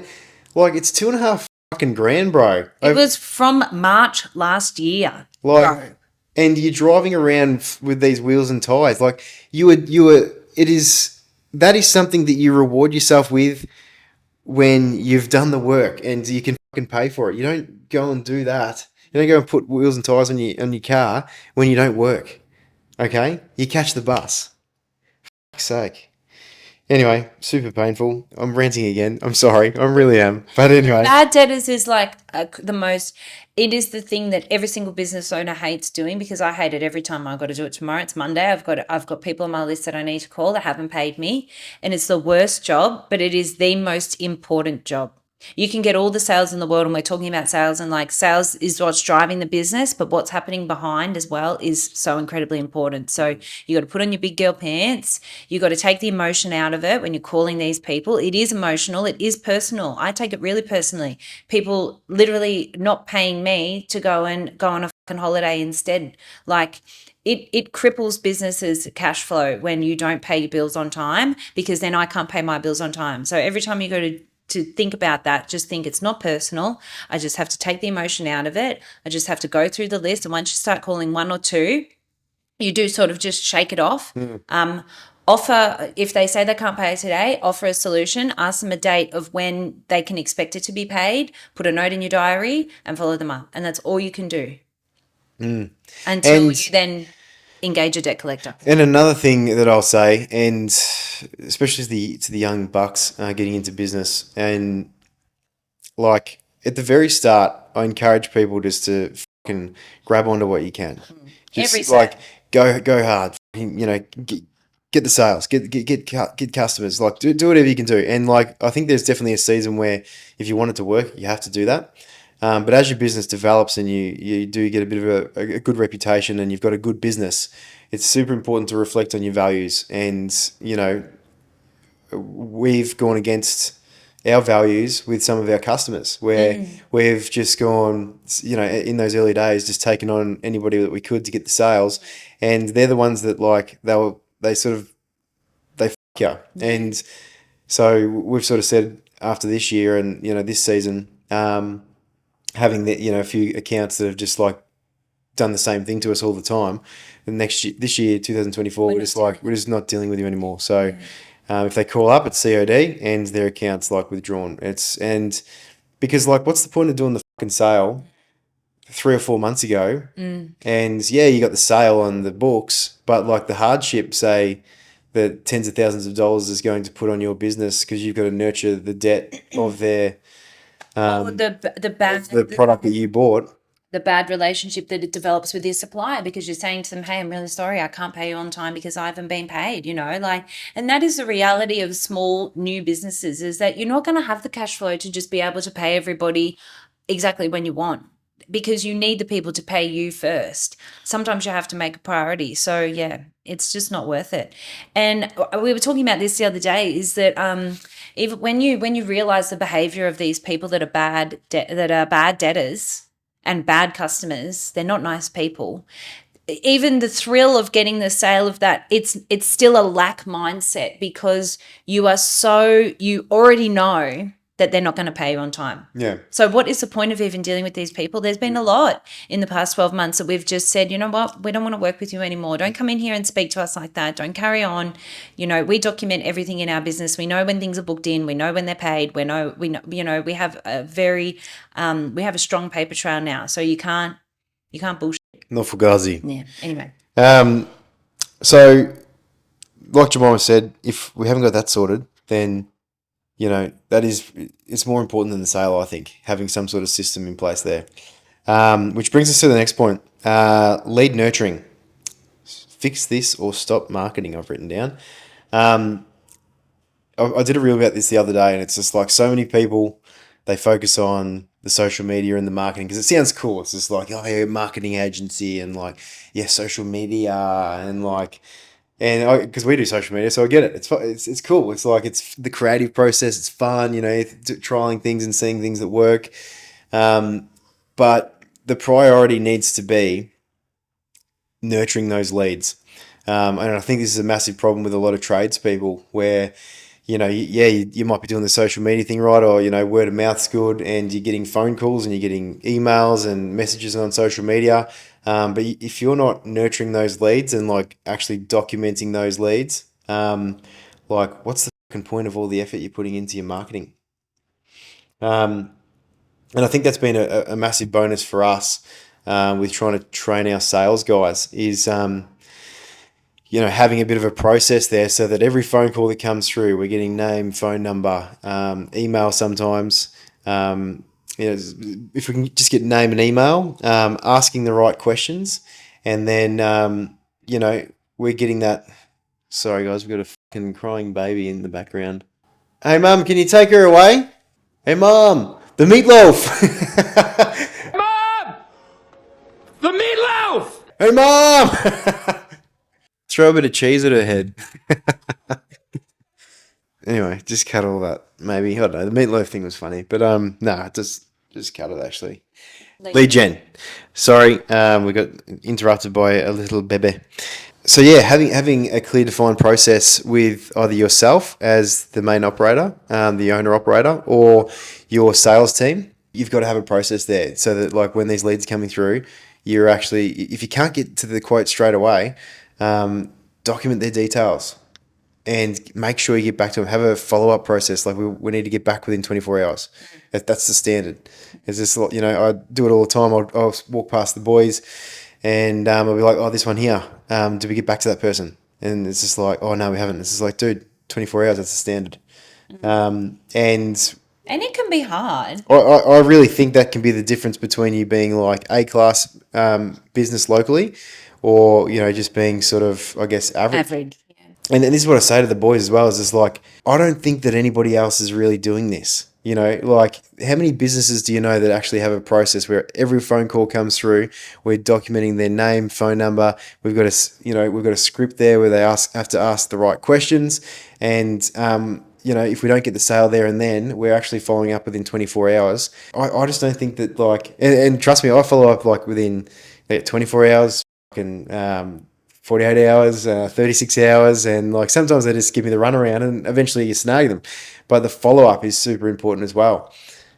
it's 2.5 fucking grand, bro. It was from March last year. Bro. And you're driving around with these wheels and tires. That is something that you reward yourself with when you've done the work and you can fucking pay for it. You don't go and do that. You don't go and put wheels and tires on your car when you don't work. Okay? You catch the bus. For fuck's sake. Anyway, super painful. I'm ranting again. I'm sorry. I really am. But anyway. Bad debtors is it is the thing that every single business owner hates doing, because I hate it every time I've got to do it tomorrow. It's Monday. I've got people on my list that I need to call that haven't paid me. And it's the worst job, but it is the most important job. You can get all the sales in the world, and we're talking about sales, and sales is what's driving the business, but what's happening behind as well is so incredibly important. So you got to put on your big girl pants. You got to take the emotion out of it when you're calling these people. It is emotional. It is personal. I take it really personally. People literally not paying me to go on a fucking holiday instead. It cripples businesses' cash flow when you don't pay your bills on time, because then I can't pay my bills on time. So every time you go to think about that, just think it's not personal. I just have to take the emotion out of it. I just have to go through the list. And once you start calling one or two, you do sort of just shake it off. Offer, if they say they can't pay today, offer a solution, ask them a date of when they can expect it to be paid, put a note in your diary and follow them up. And that's all you can do until you then engage a debt collector. And another thing that I'll say, and especially to the young bucks getting into business, and at the very start, I encourage people just to fucking grab onto what you can. Just go hard. Get the sales, get customers. Do whatever you can do. And I think there's definitely a season where if you want it to work, you have to do that. But as your business develops and you do get a bit of a good reputation and you've got a good business, it's super important to reflect on your values. And, we've gone against our values with some of our customers where we've just gone, in those early days, just taken on anybody that we could to get the sales. And they're the ones that they f you. And so we've sort of said after this year and, this season, having a few accounts that have just like done the same thing to us all the time. And this year, 2024, we're just not dealing with you anymore. So if they call up, it's COD and their account's like withdrawn. And because like, what's the point of doing the fucking sale 3 or 4 months ago? And yeah, you got the sale on the books, but like the hardship, say that tens of thousands of dollars is going to put on your business because you've got to nurture the debt of their the product that you bought. The bad relationship that it develops with your supplier because you're saying to them, hey, I'm really sorry, I can't pay you on time because I haven't been paid, and that is the reality of small new businesses, is that you're not going to have the cash flow to just be able to pay everybody exactly when you want, because you need the people to pay you first. Sometimes you have to make a priority. So yeah, it's just not worth it. And we were talking about this the other day, is that even when you realize the behavior of these people that are bad debtors and bad customers, they're not nice people. Even the thrill of getting the sale of that, it's still a lack mindset, because you already know that they're not going to pay you on time. Yeah. So what is the point of even dealing with these people? There's been a lot in the past 12 months that we've just said, you know what, we don't want to work with you anymore. Don't come in here and speak to us like that. Don't carry on. We document everything in our business. We know when things are booked in. We know when they're paid. We know, we have a strong paper trail now. So you can't bullshit. Not fugazi. Yeah. Anyway. So like Jemima said, if we haven't got that sorted, then it's more important than the sale, I think, having some sort of system in place there. Which brings us to the next point, lead nurturing. Fix this or stop marketing, I've written down. I did a reel about this the other day, and it's just like so many people, they focus on the social media and the marketing because it sounds cool. It's just like, oh, yeah, marketing agency and like, yeah, social media and like, and because we do social media, so I get it. It's cool. It's like it's the creative process. It's fun, trying things and seeing things that work. But the priority needs to be nurturing those leads. And I think this is a massive problem with a lot of tradespeople where, you might be doing the social media thing right, or, word of mouth's good and you're getting phone calls and you're getting emails and messages on social media. But if you're not nurturing those leads and like actually documenting those leads, like what's the fucking point of all the effort you're putting into your marketing? And I think that's been a massive bonus for us with trying to train our sales guys is, having a bit of a process there so that every phone call that comes through, we're getting name, phone number, email sometimes. If we can just get name and email, asking the right questions, and then, we're getting that. Sorry, guys, we've got a fucking crying baby in the background. Hey, Mum, can you take her away? Hey, Mum, the meatloaf. Mom! The meatloaf! Hey, Mum! Throw a bit of cheese at her head. Anyway, just cut all that. Maybe, I don't know. The meatloaf thing was funny, but just cut it actually. Lead gen. Sorry, we got interrupted by a little bebe. So yeah, having a clear defined process with either yourself as the main operator, the owner operator, or your sales team, you've got to have a process there so that like when these leads are coming through, you're actually, if you can't get to the quote straight away, document their details and make sure you get back to them. Have a follow-up process. Like we need to get back within 24 hours. That's the standard. It's just, I do it all the time. I'll walk past the boys and I'll be like, oh, this one here. Did we get back to that person? And it's just like, oh, no, we haven't. It's just like, dude, 24 hours, that's the standard. And it can be hard. I really think that can be the difference between you being like A-class business locally or, just being sort of, I guess, average. Yeah. And this is what I say to the boys as well, is just like, I don't think that anybody else is really doing this. You know, like how many businesses do you know that actually have a process where every phone call comes through, we're documenting their name, phone number. We've got we've got a script there where they have to ask the right questions, and if we don't get the sale there and then, we're actually following up within 24 hours. I just don't think that and trust me, I follow up like within 24 hours, fucking 48 hours, 36 hours, and like sometimes they just give me the runaround and eventually you snag them. But the follow up is super important as well.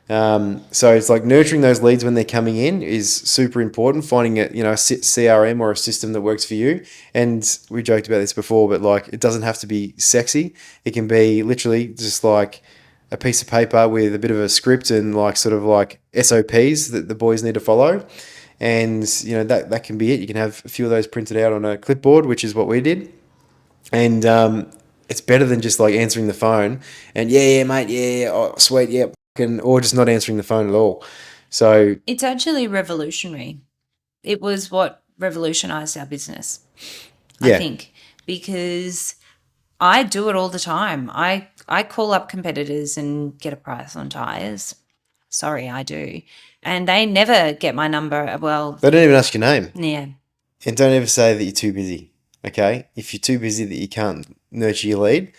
So it's like nurturing those leads when they're coming in is super important. Finding a CRM or a system that works for you. And we joked about this before, but like it doesn't have to be sexy. It can be literally just like a piece of paper with a bit of a script and like sort of like SOPs that the boys need to follow. And that can be it. You can have a few of those printed out on a clipboard, which is what we did. And it's better than just like answering the phone and yeah, mate, yeah, oh, sweet, yeah, or just not answering the phone at all. So It's actually revolutionary. It was what revolutionized our business, yeah, I think, because I do it all the time. I call up competitors and get a price on tires. Sorry, I do. And they never get my number. Well, they don't even ask your name, yeah. and don't ever say that you're too busy. Okay, if you're too busy that you can't nurture your lead,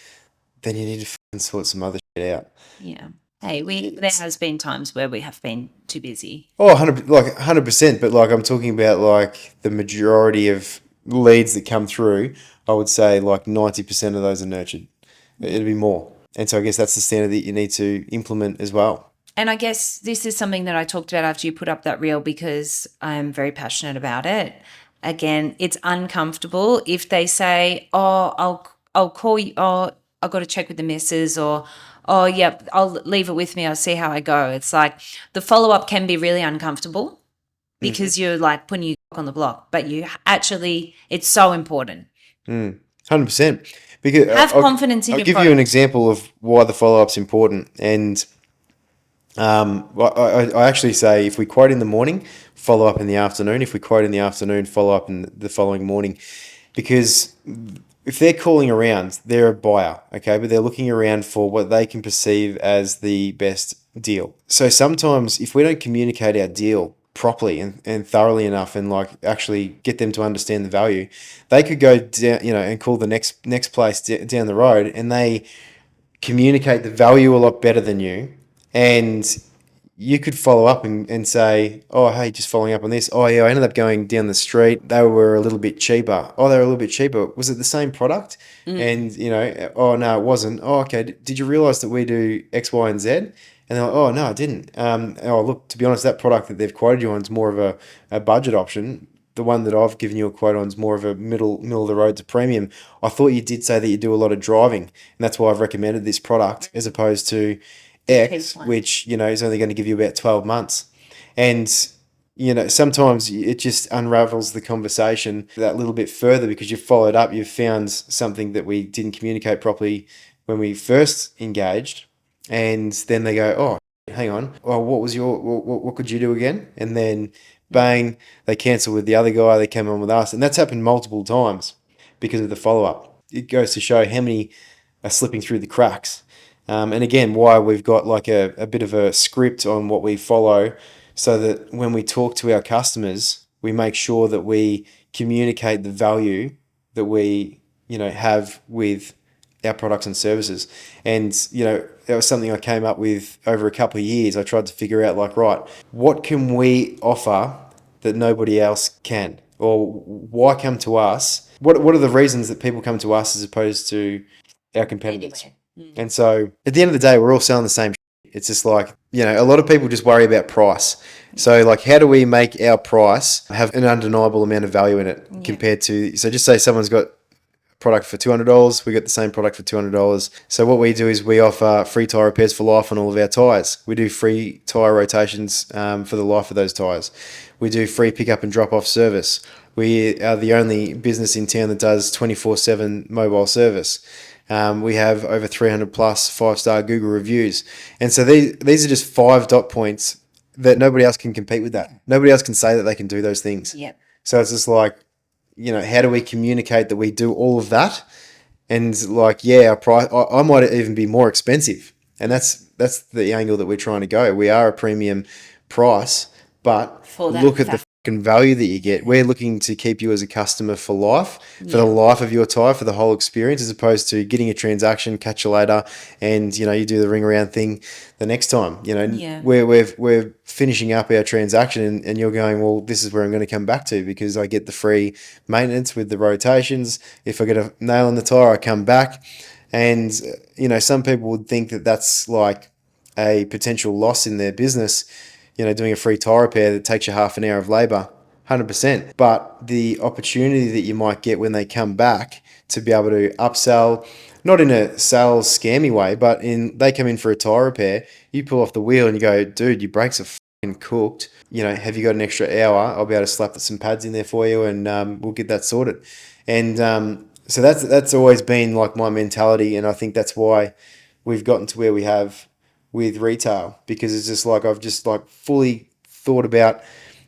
then you need to fucking sort some other shit out. Yeah. Hey, there has been times where we have been too busy. Oh, 100%. But like I'm talking about like the majority of leads that come through, I would say like 90% of those are nurtured. It'd be more. And so I guess that's the standard that you need to implement as well. And I guess this is something that I talked about after you put up that reel because I'm very passionate about it. Again, it's uncomfortable if they say, "Oh, I'll call you. Oh, I've got to check with the missus," or "Oh, yeah, I'll leave it with me. I'll see how I go." It's like the follow up can be really uncomfortable because you're like putting you on the block, but it's so important. 100%. Because Have confidence in I'll your give you an example of why the follow up's important. And I actually say if we quote in the morning, follow up in the afternoon. If we quote in the afternoon, follow up in the following morning. Because if they're calling around, they're a buyer, okay, but they're looking around for what they can perceive as the best deal. So sometimes if we don't communicate our deal properly and thoroughly enough and like actually get them to understand the value, they could go down, and call the next place down the road and they communicate the value a lot better than you. And you could follow up and say, oh, hey, just following up on this. Oh, yeah, I ended up going down the street. They were a little bit cheaper. Oh, they were a little bit cheaper. Was it the same product? And, oh, no, it wasn't. Oh, okay. Did you realize that we do X, Y, and Z? And they're like, oh, no, I didn't. Oh, look, to be honest, that product that they've quoted you on is more of a budget option. The one that I've given you a quote on is more of a middle of the road to premium. I thought you did say that you do a lot of driving, and that's why I've recommended this product as opposed to X, which is only going to give you about 12 months. And sometimes it just unravels the conversation that little bit further because you've followed up, you've found something that we didn't communicate properly when we first engaged, and then they go, oh, hang on, oh, what could you do again? And then bang, they cancel with the other guy, they came on with us, and that's happened multiple times because of the follow-up. It goes to show how many are slipping through the cracks. And again, why we've got like a bit of a script on what we follow so that when we talk to our customers, we make sure that we communicate the value that we, have with our products and services. And, that was something I came up with over a couple of years. I tried to figure out like, right, what can we offer that nobody else can? Or why come to us? What are the reasons that people come to us as opposed to our competitors? And so at the end of the day, we're all selling the same shit. It's just like, a lot of people just worry about price. So like, how do we make our price have an undeniable amount of value in it compared to, so just say someone's got a product for $200, we got the same product for $200. So what we do is we offer free tire repairs for life on all of our tires. We do free tire rotations for the life of those tires. We do free pickup and drop off service. We are the only business in town that does 24/7 mobile service. We have over 300 plus 5-star Google reviews. And so these are just 5 dot points that nobody else can compete with that. Nobody else can say that they can do those things. Yep. So it's just like, how do we communicate that we do all of that? And like, our price, I might even be more expensive, And that's the angle that we're trying to go. We are a premium price, but For that look at the fact. fucking value that you get. We're looking to keep you as a customer for life, for the life of your tire, for the whole experience, as opposed to getting a transaction, catch you later, and you do the ring around thing the next time. Yeah. We're finishing up our transaction, and you're going, well, this is where I'm going to come back to because I get the free maintenance with the rotations. If I get a nail in the tire, I come back. And, some people would think that that's like a potential loss in their business, doing a free tire repair that takes you half an hour of labor, 100%. But the opportunity that you might get when they come back to be able to upsell, not in a sales scammy way, but they come in for a tire repair, you pull off the wheel and you go, dude, your brakes are fucking cooked. Have you got an extra hour? I'll be able to slap some pads in there for you and we'll get that sorted. And so that's always been like my mentality, and I think that's why we've gotten to where we have with retail, because it's just like I've just like fully thought about,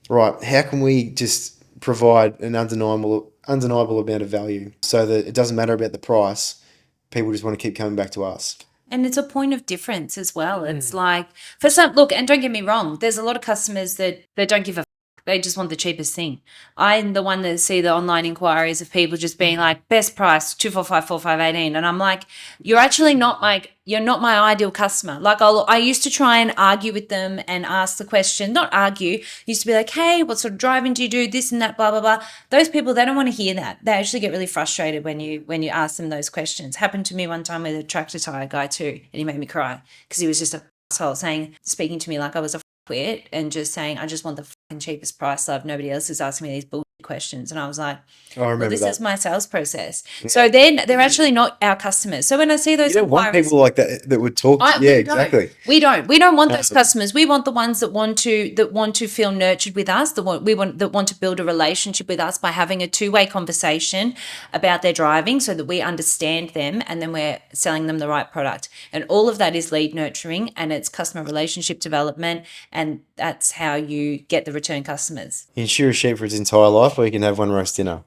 right, how can we just provide an undeniable amount of value so that it doesn't matter about the price, people just want to keep coming back to us. And it's a point of difference as well. It's like, for some, look, and don't get me wrong, there's a lot of customers that don't give a they just want the cheapest thing. I'm the one that see the online inquiries of people just being like, best price, 2454518. And I'm like, you're actually not you're not my ideal customer. Like I used to try and argue with them and ask the question, not argue, used to be like, hey, what sort of driving do you do? This and that, blah, blah, blah. Those people, they don't want to hear that. They actually get really frustrated when you ask them those questions. Happened to me one time with a tractor tire guy too. And he made me cry because he was just a asshole speaking to me like I was a quit and just saying, I just want the fucking cheapest price, love. Nobody else is asking me these bullshit questions. And I was like, this is my sales process. Yeah. So then they're actually not our customers. So when I see those, you don't want people like that would talk. Exactly. We don't want those customers. We want the ones that want to feel nurtured with us. That want to build a relationship with us by having a two-way conversation about their driving, so that we understand them and then we're selling them the right product. And all of that is lead nurturing, and it's customer relationship development, and that's how you get the return customers. You can shear a sheep for its entire life, or you can have one roast dinner.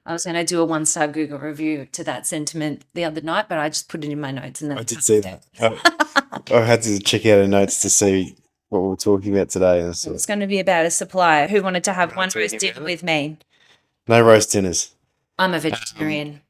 I was going to do a 1-star Google review to that sentiment the other night, but I just put it in my notes. And I did see that. I had to check out the notes to see what we were talking about today. It's going to be about a supplier who wanted to have one roast dinner with me. No roast dinners. I'm a vegetarian.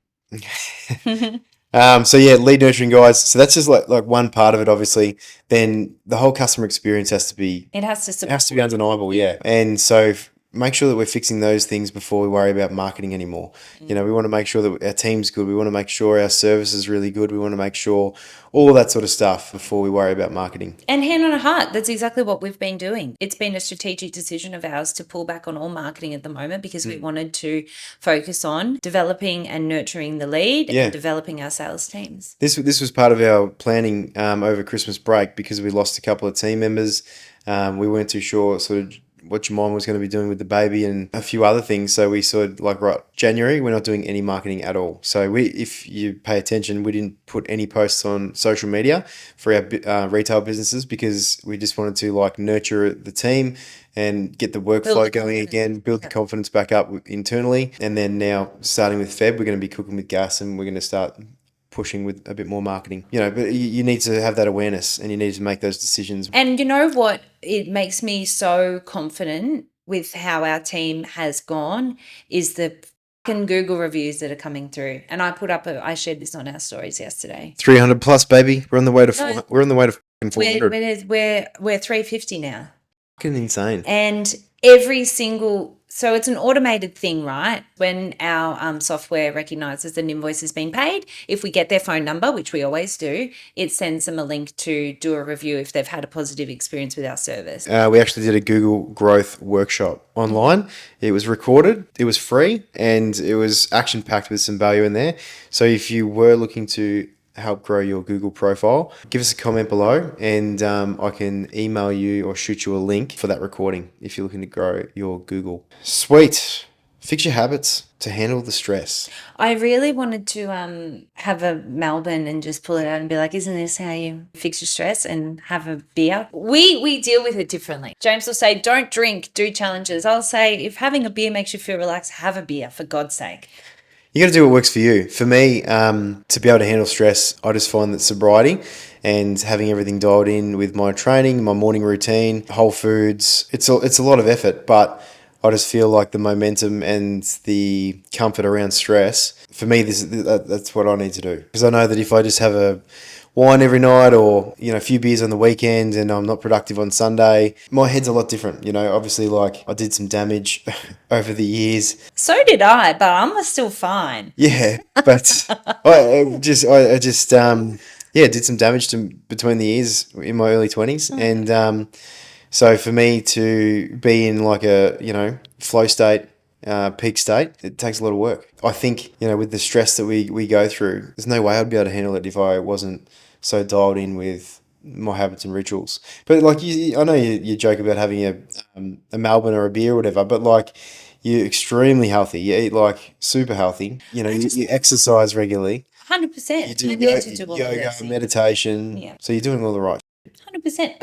So yeah, lead nurturing, guys. So that's just like one part of it, obviously. Then the whole customer experience has to be undeniable, yeah. And so make sure that we're fixing those things before we worry about marketing anymore. We want to make sure that our team's good. We want to make sure our service is really good. We want to make sure all that sort of stuff before we worry about marketing. And hand on heart, that's exactly what we've been doing. It's been a strategic decision of ours to pull back on all marketing at the moment because we wanted to focus on developing and nurturing the lead and developing our sales teams. This was part of our planning over Christmas break because we lost a couple of team members. We weren't too sure sort of what Jemima was going to be doing with the baby and a few other things. So we sort of like, right, January, we're not doing any marketing at all. So if you pay attention, we didn't put any posts on social media for our retail businesses because we just wanted to like nurture the team and get the workflow going again, build the confidence back up internally. And then now starting with Feb, we're going to be cooking with gas and we're going to start pushing with a bit more marketing, but you need to have that awareness and you need to make those decisions. And you know what? It makes me so confident with how our team has gone is the fucking Google reviews that are coming through. And I shared this on our stories yesterday. 300 plus, baby. We're on the way to 400. We're 350 now. Fucking insane. And so it's an automated thing, right? When our software recognizes an invoice has been paid, if we get their phone number, which we always do, it sends them a link to do a review if they've had a positive experience with our service. We actually did a Google growth workshop online. It was recorded, it was free, and it was action-packed with some value in there. So if you were looking to help grow your Google profile, give us a comment below and I can email you or shoot you a link for that recording if you're looking to grow your Google. Sweet. Fix your habits to handle the stress. I really wanted to have a Melbourne and just pull it out and be like, isn't this how you fix your stress, and have a beer? We deal with it differently. James will say, don't drink, do challenges. I'll say, if having a beer makes you feel relaxed, have a beer, for God's sake. You got to do what works for you. For me, to be able to handle stress, I just find that sobriety and having everything dialed in with my training, my morning routine, whole foods, it's a lot of effort, but I just feel like the momentum and the comfort around stress, for me, that's what I need to do. Because I know that if I just have a wine every night or, a few beers on the weekend and I'm not productive on Sunday, my head's a lot different. Obviously, like, I did some damage over the years. So did I, but I'm still fine. Yeah, but I just did some damage to between the ears in my early 20s. And so for me to be in like a, flow state, peak state, it takes a lot of work. I think, with the stress that we go through, there's no way I'd be able to handle it if I wasn't so dialed in with my habits and rituals. But like I know you joke about having a Melbourne or a beer or whatever, but like you're extremely healthy. You eat like super healthy. You exercise regularly. 100%. You do You need to do all of yoga, those things. meditation. Yeah. So you're doing all the right. 100%.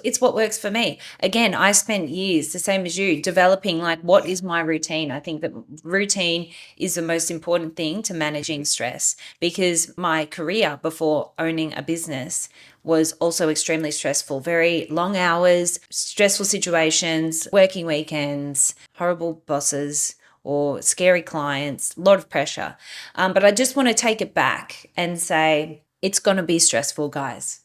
It's what works for me. Again, I spent years, the same as you, developing like what is my routine. I think that routine is the most important thing to managing stress, because my career before owning a business was also extremely stressful. Very long hours, stressful situations, working weekends, horrible bosses or scary clients, a lot of pressure. But I just want to take it back and say it's going to be stressful, guys.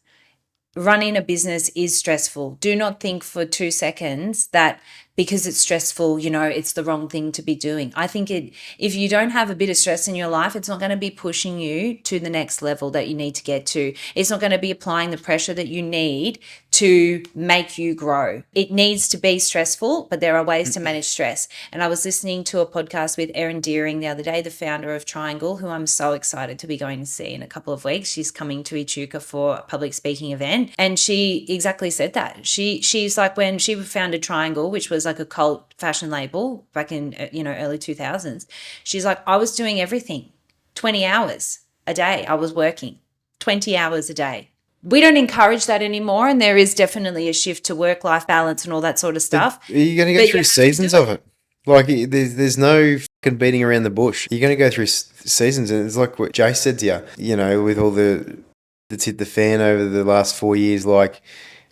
Running a business is stressful. Do not think for 2 seconds that because it's stressful, it's the wrong thing to be doing. I think if you don't have a bit of stress in your life, it's not going to be pushing you to the next level that you need to get to. It's not going to be applying the pressure that you need to make you grow. It needs to be stressful, but there are ways to manage stress. And I was listening to a podcast with Erin Deering the other day, the founder of Triangle, who I'm so excited to be going to see in a couple of weeks. She's coming to Echuca for a public speaking event. And she exactly said that. She's like, when she founded Triangle, which was like a cult fashion label back in, early 2000s, she's like, I was doing everything. 20 hours a day I was working, 20 hours a day. We don't encourage that anymore, and there is definitely a shift to work-life balance and all that sort of stuff. Are you going to go through seasons of it? Like, there's no fucking beating around the bush. You're going to go through seasons, and it's like what Jay said to you, with all that's hit the fan over the last 4 years. Like,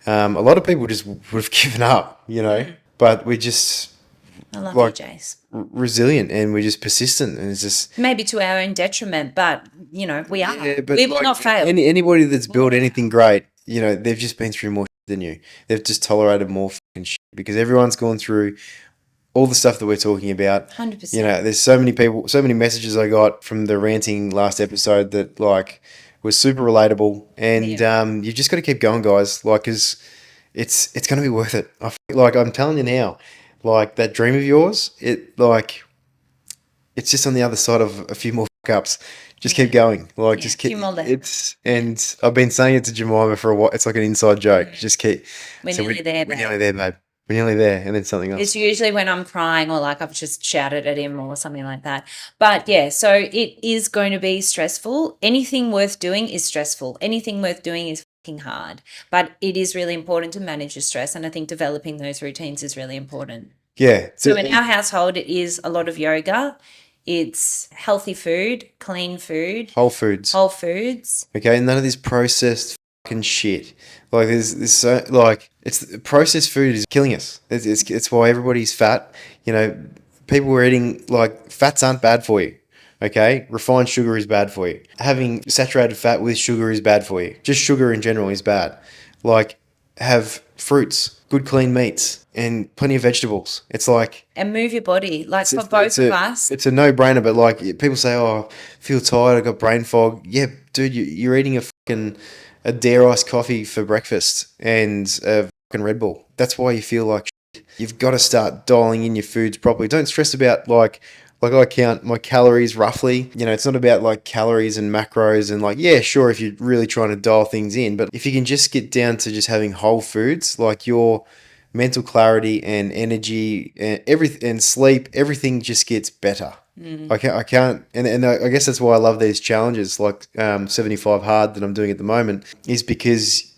a lot of people just would have given up, but we just I love like you, Jace. resilient, and we're just persistent, and it's just Maybe to our own detriment, but we are. yeah, but We will like, not fail. Anybody that's built anything great, they've just been through more shit than you. They've just tolerated more fucking shit because everyone's gone through all the stuff that we're talking about. 100%. There's so many people, so many messages I got from the ranting last episode that like was super relatable, and you just got to keep going, guys. Like, cause it's going to be worth it. I'm telling you now, like that dream of yours, it's just on the other side of a few more fuck-ups. Just keep going. Like, just keep. And I've been saying it to Jemima for a while. It's like an inside joke. Just keep. We're nearly there, babe. We're nearly there, babe. We're nearly there, and then something else. It's usually when I'm crying or like I've just shouted at him or something like that. But yeah, so it is going to be stressful. Anything worth doing is stressful. Anything worth doing is fucking hard. But it is really important to manage your stress, and I think developing those routines is really important. Yeah. So in our household, it is a lot of yoga. It's healthy food, clean food, Whole foods. Okay, none of this processed fucking shit. Like there's so like it's processed food is killing us. It's why everybody's fat. People are eating like fats aren't bad for you. Okay, refined sugar is bad for you. Having saturated fat with sugar is bad for you. Just sugar in general is bad. Like, have fruits, good clean meats, and plenty of vegetables. It's like... And move your body. Like, for both of us... It's a no-brainer, but like, people say, oh, I feel tired, I got brain fog. Yeah, dude, you're eating a dare iced coffee for breakfast and a fucking Red Bull. That's why you feel like shit. You've got to start dialing in your foods properly. Don't stress about like I count my calories roughly. It's not about like calories and macros and like, yeah, sure, if you're really trying to dial things in, but if you can just get down to just having whole foods, like your mental clarity and energy and everything and sleep, everything just gets better. I can't, and I guess that's why I love these challenges like 75 Hard that I'm doing at the moment, is because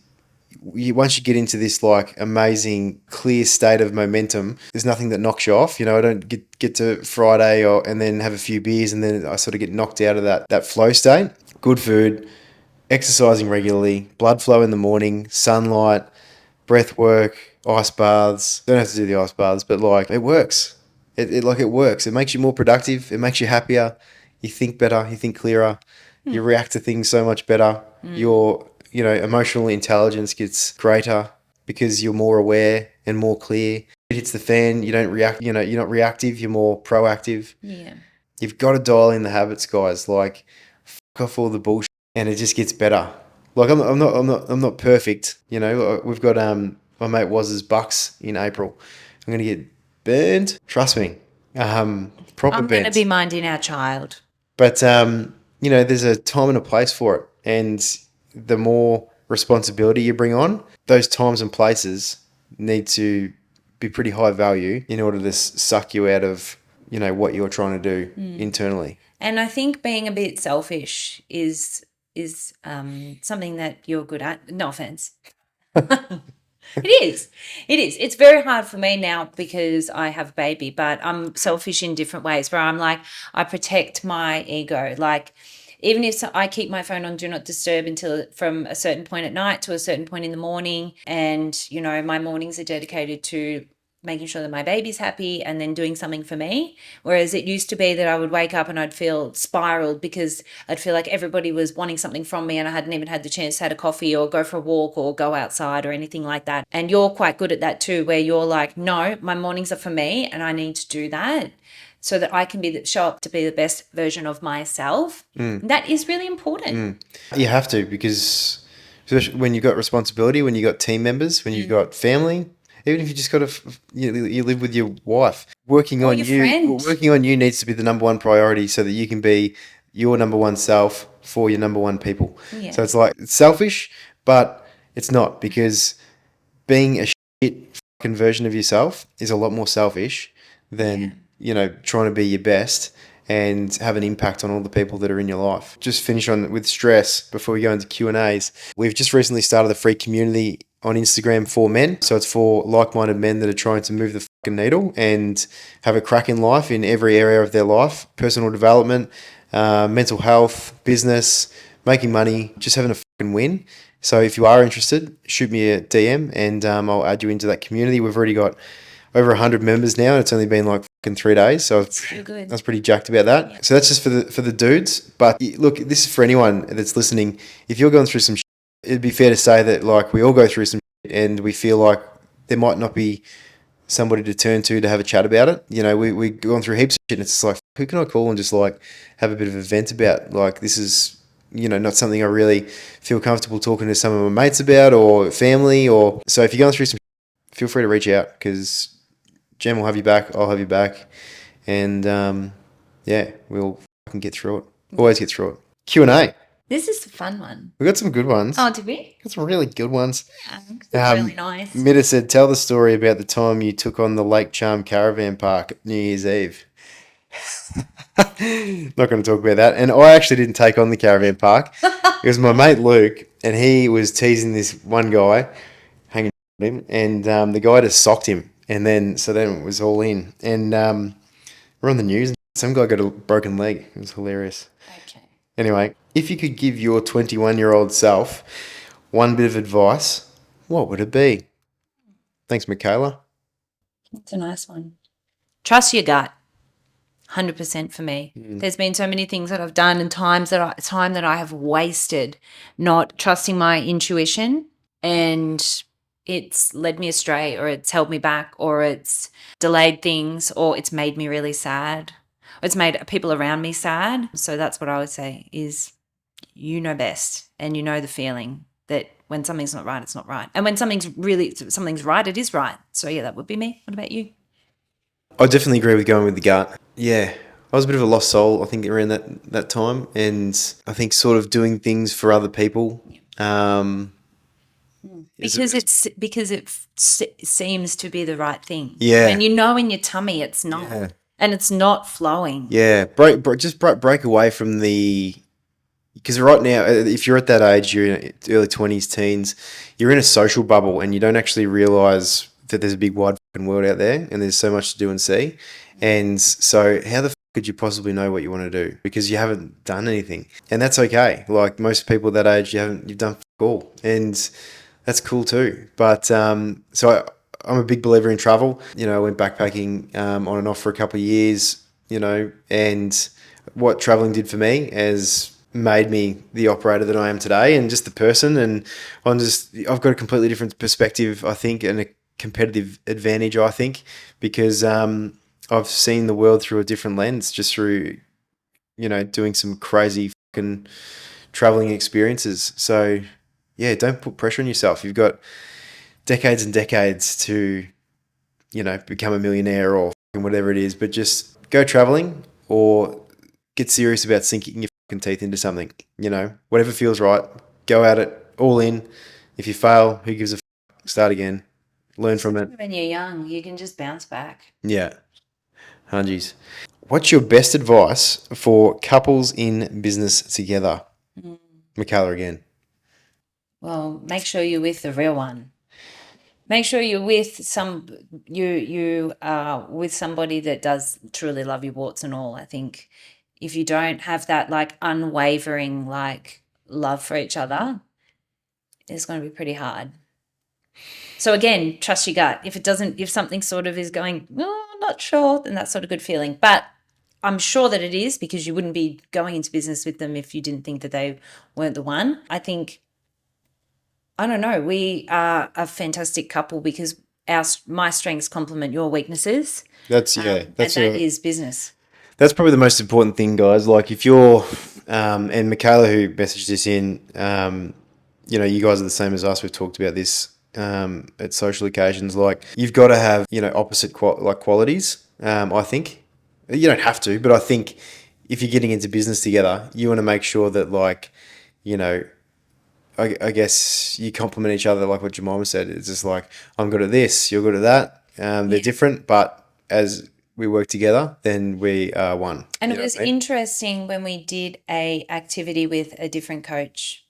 once you get into this like amazing clear state of momentum, there's nothing that knocks you off. I don't get to Friday and then have a few beers and then I sort of get knocked out of that flow state. Good food, exercising regularly, blood flow in the morning, sunlight, breath work, ice baths. Don't have to do the ice baths, but like it works. It works. It makes you more productive. It makes you happier. You think better. You think clearer. You react to things so much better. Your emotional intelligence gets greater because you're more aware and more clear. It hits the fan. You don't react. You're not reactive. You're more proactive. Yeah. You've got to dial in the habits, guys. Like, fuck off all the bullshit, and it just gets better. Like I'm not perfect. We've got my mate Waz's Bucks in April. I'm gonna get burned. Trust me. Proper I'm going to bent. be minding our child. But there's a time and a place for it, and the more responsibility you bring on, those times and places need to be pretty high value in order to suck you out of what you're trying to do internally. And I think being a bit selfish is something that you're good at. No offense. It is. It's very hard for me now because I have a baby, but I'm selfish in different ways where I'm like, I protect my ego. Like, even if I keep my phone on do not disturb until from a certain point at night to a certain point in the morning. And, my mornings are dedicated to making sure that my baby's happy and then doing something for me. Whereas it used to be that I would wake up and I'd feel spiraled because I'd feel like everybody was wanting something from me and I hadn't even had the chance to have a coffee or go for a walk or go outside or anything like that. And you're quite good at that too, where you're like, no, my mornings are for me and I need to do that so that I can show up to be the best version of myself. That is really important. You have to, because especially when you've got responsibility, when you've got team members, when you've got family, even if you just got you live with your wife, working on you needs to be the number one priority so that you can be your number one self for your number one people. Yeah. So it's selfish, but it's not, because being a shit fucking version of yourself is a lot more selfish than trying to be your best and have an impact on all the people that are in your life. Just finish with stress before we go into Q&As. We've just recently started a free community on Instagram for men. So it's for like-minded men that are trying to move the fucking needle and have a crack in life in every area of their life. Personal development, mental health, business, making money, just having a fucking win. So if you are interested, shoot me a DM and I'll add you into that community. We've already got over 100 members now. And it's only been like fucking 3 days. So I was pretty jacked about that. Yeah. So that's just for the dudes. But look, this is for anyone that's listening. If you're going through some shit, it'd be fair to say that like we all go through some shit and we feel like there might not be somebody to turn to have a chat about it. We've gone through heaps of shit and it's just like, who can I call and just like have a bit of a vent about? Like, this is, not something I really feel comfortable talking to some of my mates about or family. So if you're going through some shit, feel free to reach out, because Jem will have you back. I'll have you back. And we'll fucking get through it. Always get through it. Q&A. This is a fun one. We got some good ones. Oh, did we? Got some really good ones. Yeah, it's really nice. Mitta said, tell the story about the time you took on the Lake Charm Caravan Park at New Year's Eve. Not going to talk about that. And I actually didn't take on the caravan park. It was my mate Luke, and he was teasing this one guy, hanging with him, and the guy just socked him. And then it was all in. And we're on the news. Some guy got a broken leg. It was hilarious. Okay. Anyway, if you could give your 21-year-old self one bit of advice, what would it be? Thanks, Michaela. That's a nice one. Trust your gut. 100% for me. There's been so many things that I've done and time that I have wasted not trusting my intuition, and it's led me astray, or it's held me back, or it's delayed things, or it's made me really sad. It's made people around me sad. So that's what I would say is, you know best, and you know the feeling that when something's not right, it's not right. And when something's right, it is right. So yeah, that would be me. What about you? I definitely agree with going with the gut. Yeah. I was a bit of a lost soul, I think, around that time. And I think sort of doing things for other people. Because it seems to be the right thing. Yeah. And in your tummy it's not. Yeah. And it's not flowing. Yeah. Break away from the because right now, if you're at that age, you're in early 20s, teens, you're in a social bubble and you don't actually realize that there's a big wide fucking world out there and there's so much to do and see. And so how the could you possibly know what you want to do because you haven't done anything? And that's okay. Like most people that age, you've done all, and that's cool too. But I'm a big believer in travel. You know, I went backpacking on and off for a couple of years, you know, and what traveling did for me is made me the operator that I am today and just the person. And I've got a completely different perspective, I think, and a competitive advantage, I think, because I've seen the world through a different lens, just through, you know, doing some crazy fucking traveling experiences. So yeah, don't put pressure on yourself. You've got decades and decades to, you know, become a millionaire or whatever it is, but just go traveling or get serious about sinking your fucking teeth into something, you know, whatever feels right, go at it all in. If you fail, who gives a fuck? Start again, learn from it. When you're young, you can just bounce back. Yeah. Hungies. What's your best advice for couples in business together? Michaela again. Well, make sure you're with the real one. Make sure you're with you are with somebody that does truly love you, warts and all. I think if you don't have that like unwavering like love for each other, it's going to be pretty hard. So again, trust your gut. If something sort of is going, oh, I'm not sure, then that's not a good feeling. But I'm sure that it is, because you wouldn't be going into business with them if you didn't think that they weren't the one. I think, I don't know, we are a fantastic couple because my strengths complement your weaknesses. That is business. That's probably the most important thing, guys. Like if you're, and Michaela who messaged this in, you know, you guys are the same as us. We've talked about this at social occasions. Like you've got to have, you know, opposite qualities. I think you don't have to, but I think if you're getting into business together, you want to make sure that, like, you know, I guess you complement each other, like what Jemima said. It's just like, I'm good at this, you're good at that. They're different, but as we work together, then we are one. And it was interesting when we did a activity with a different coach,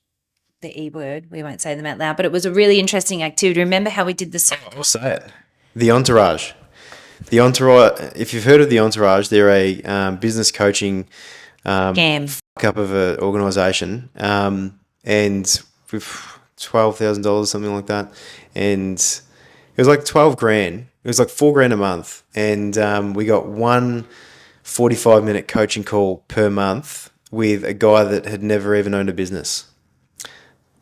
the E word, we won't say them out loud, but it was a really interesting activity. Remember how we did the I'll say it. The Entourage. The Entourage, if you've heard of The Entourage, they're a business coaching scam fuck up of an organisation. And with $12,000, something like that. And it was like 12 grand. It was like $4,000 a month. And we got one 45-minute coaching call per month with a guy that had never even owned a business.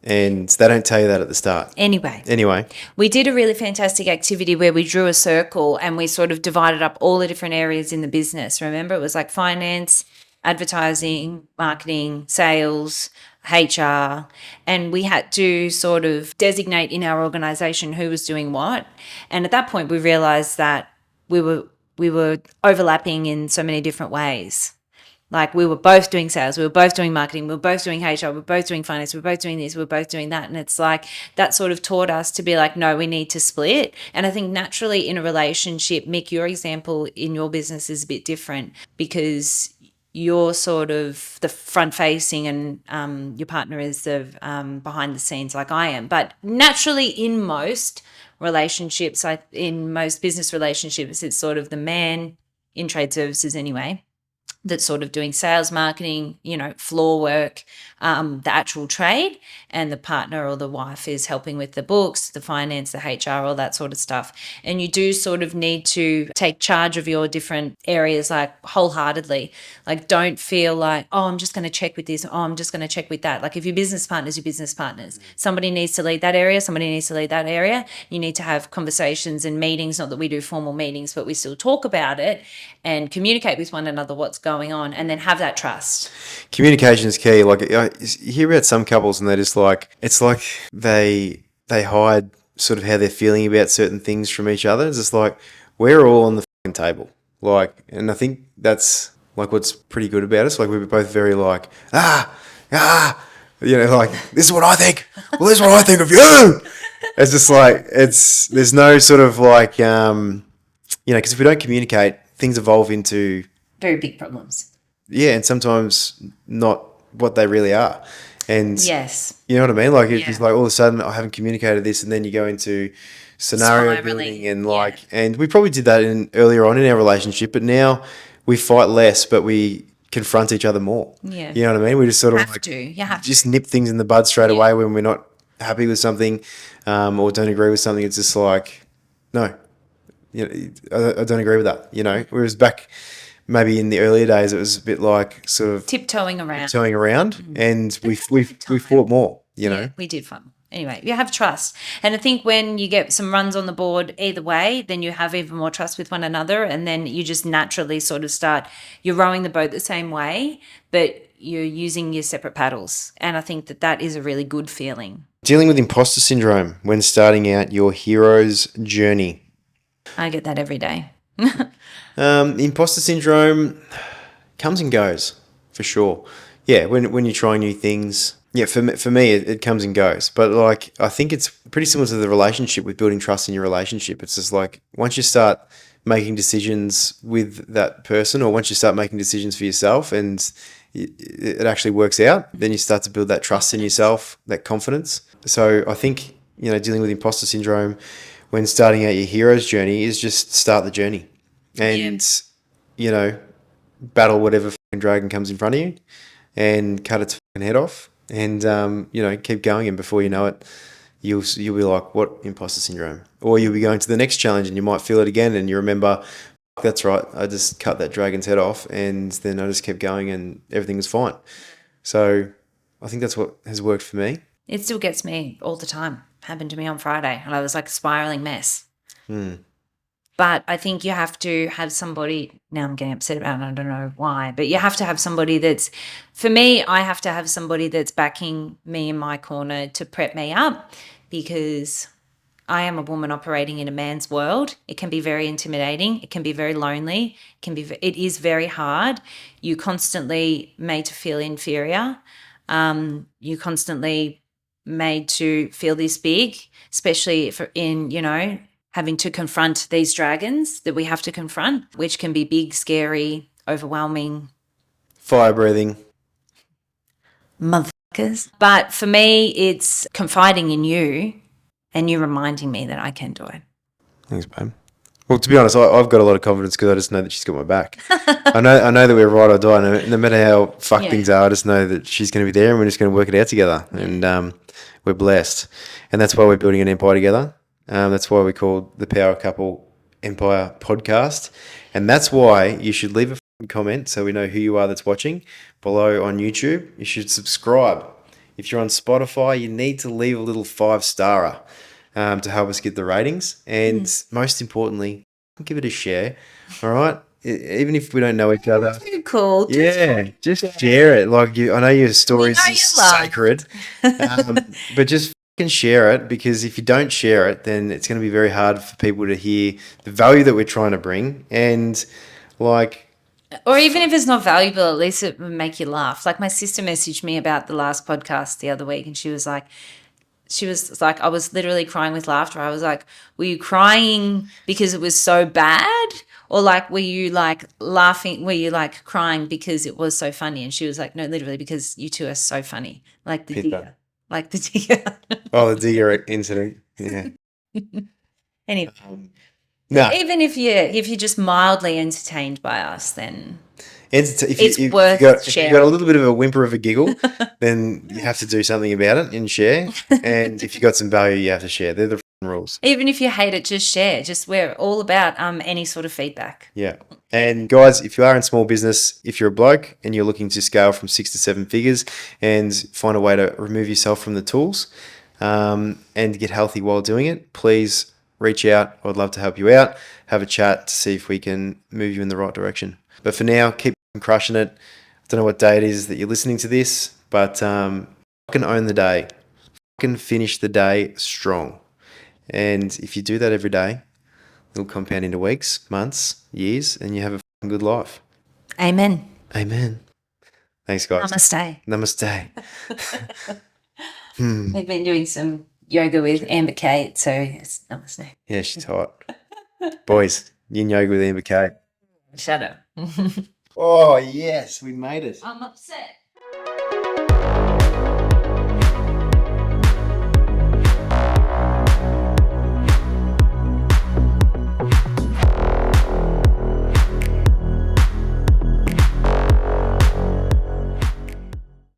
And they don't tell you that at the start. Anyway, we did a really fantastic activity where we drew a circle and we sort of divided up all the different areas in the business. Remember, it was like finance, advertising, marketing, sales, HR, and we had to sort of designate in our organization who was doing what. And at that point, we realized that we were overlapping in so many different ways. Like we were both doing sales, we were both doing marketing, we were both doing HR, we were both doing finance, we were both doing this, we were both doing that. And it's like that sort of taught us to be like, no, we need to split. And I think naturally in a relationship, Mick, your example in your business is a bit different because you're sort of the front facing and your partner is the behind the scenes like I am. But naturally in most relationships, in most business relationships, it's sort of the man in trade services anyway, that's sort of doing sales, marketing, you know, floor work, the actual trade, and the partner or the wife is helping with the books, the finance, the HR, all that sort of stuff. And you do sort of need to take charge of your different areas like wholeheartedly. Like don't feel like, oh, I'm just going to check with this. Oh, I'm just going to check with that. Like if you're business partners, you're business partners. Somebody needs to lead that area. Somebody needs to lead that area. You need to have conversations and meetings, not that we do formal meetings, but we still talk about it and communicate with one another what's going on and then have that trust. Communication is key. Like you hear about some couples and they're just like, it's like they hide sort of how they're feeling about certain things from each other. It's just like, we're all on the fucking table. Like, and I think that's like what's pretty good about us. Like we're both very like, you know, like, this is what I think. Well, this is what I think of you. It's just like, there's no sort of like, you know, because if we don't communicate, things evolve into very big problems. Yeah, and sometimes not what they really are. And Yes. you know what I mean? Like, it's Yeah. just like all of a sudden I haven't communicated this, and then you go into scenario Spiraling, building and yeah. and we probably did that earlier on in our relationship, but now we fight less, but we confront each other more. Yeah. You know what I mean? We just sort of Have like to. You have just to. nip things in the bud straight Yeah. away when we're not happy with something, or don't agree with something. It's just like, no, you know, I don't agree with that. You know, whereas back maybe in the earlier days, it was a bit like sort of Tiptoeing around. towing around, and we fought more. You know, Yeah, we did fun. Anyway, you have trust. And I think when you get some runs on the board either way, then you have even more trust with one another. And then you just naturally sort of you're rowing the boat the same way, but you're using your separate paddles. And I think that is a really good feeling. dealing with imposter syndrome when starting out your hero's journey. I get that every day. Imposter syndrome comes and goes, for sure. Yeah, when you're trying new things. Yeah, for me, it comes and goes. But like, I think it's pretty similar to the relationship with building trust in your relationship. It's just like once you start making decisions with that person, or once you start making decisions for yourself, and it actually works out, then you start to build that trust in yourself, that confidence. So I think, you know, dealing with imposter syndrome when starting out your hero's journey is just start the journey, and you know, battle whatever fucking dragon comes in front of you, and cut its fucking head off, and you know, keep going. And before you know it, you'll be like, what, imposter syndrome? Or you'll be going to the next challenge, and you might feel it again, and you remember, that's right, I just cut that dragon's head off, and then I just kept going, and everything was fine. So I think that's what has worked for me. It still gets me all the time. Happened to me on Friday, and I was like a spiraling mess. But I think you have to have somebody, now I'm getting upset about it, I don't know why, but you have to have somebody for me, I have to have somebody that's backing me in my corner to prep me up, because I am a woman operating in a man's world. It can be very intimidating. It can be very lonely. It is very hard. You constantly made to feel inferior. You constantly made to feel this big, especially having to confront these dragons that we have to confront, which can be big, scary, overwhelming. Fire breathing. Motherfuckers. But for me, it's confiding in you and you reminding me that I can do it. Thanks, babe. Well, to be honest, I've got a lot of confidence because I just know that she's got my back. I know that we're ride or die. No matter how fucked things are, I just know that she's going to be there, and we're just going to work it out together. And we're blessed. And that's why we're building an empire together. That's why we call the Power Couple Empire Podcast. And that's why you should leave a comment so we know who you are that's watching below on YouTube. You should subscribe. If you're on Spotify, you need to leave a little 5-starer to help us get the ratings. And most importantly, give it a share. All right? Even if we don't know each other. Cool. Just share it. Like, I know your stories are sacred, but just fucking share it, because if you don't share it, then it's going to be very hard for people to hear the value that we're trying to bring. And like, or even if it's not valuable, at least it will make you laugh. Like, my sister messaged me about the last podcast the other week, and she was like, I was literally crying with laughter. I was like, were you crying because it was so bad? Or like, were you like laughing? Were you like crying because it was so funny? And she was like, no, literally, because you two are so funny. Like the digger. Like the digger. Oh, the digger incident. Yeah. Anyway. No. Even if you're just mildly entertained by us, then it's worth if sharing. you got a little bit of a whimper of a giggle, then you have to do something about it and share. And if you got some value, you have to share. They're the rules. Even if you hate it, just share. We're all about any sort of feedback. Yeah. And guys, if you are in small business, if you're a bloke and you're looking to scale from 6 to 7 figures and find a way to remove yourself from the tools and get healthy while doing it, please reach out. I'd love to help you out. Have a chat to see if we can move you in the right direction. But for now, keep crushing it. I don't know what day it is that you're listening to this, but fucking own the day. Fucking finish the day strong. And if you do that every day, it'll compound into weeks, months, years, and you have a fucking good life. Amen. Amen. Thanks, guys. Namaste. Namaste. We've been doing some yoga with Amber Kate, so it's namaste. Yeah, she's hot. Boys, yin yoga with Amber Kate. Shut up. Oh, yes, we made it. I'm upset.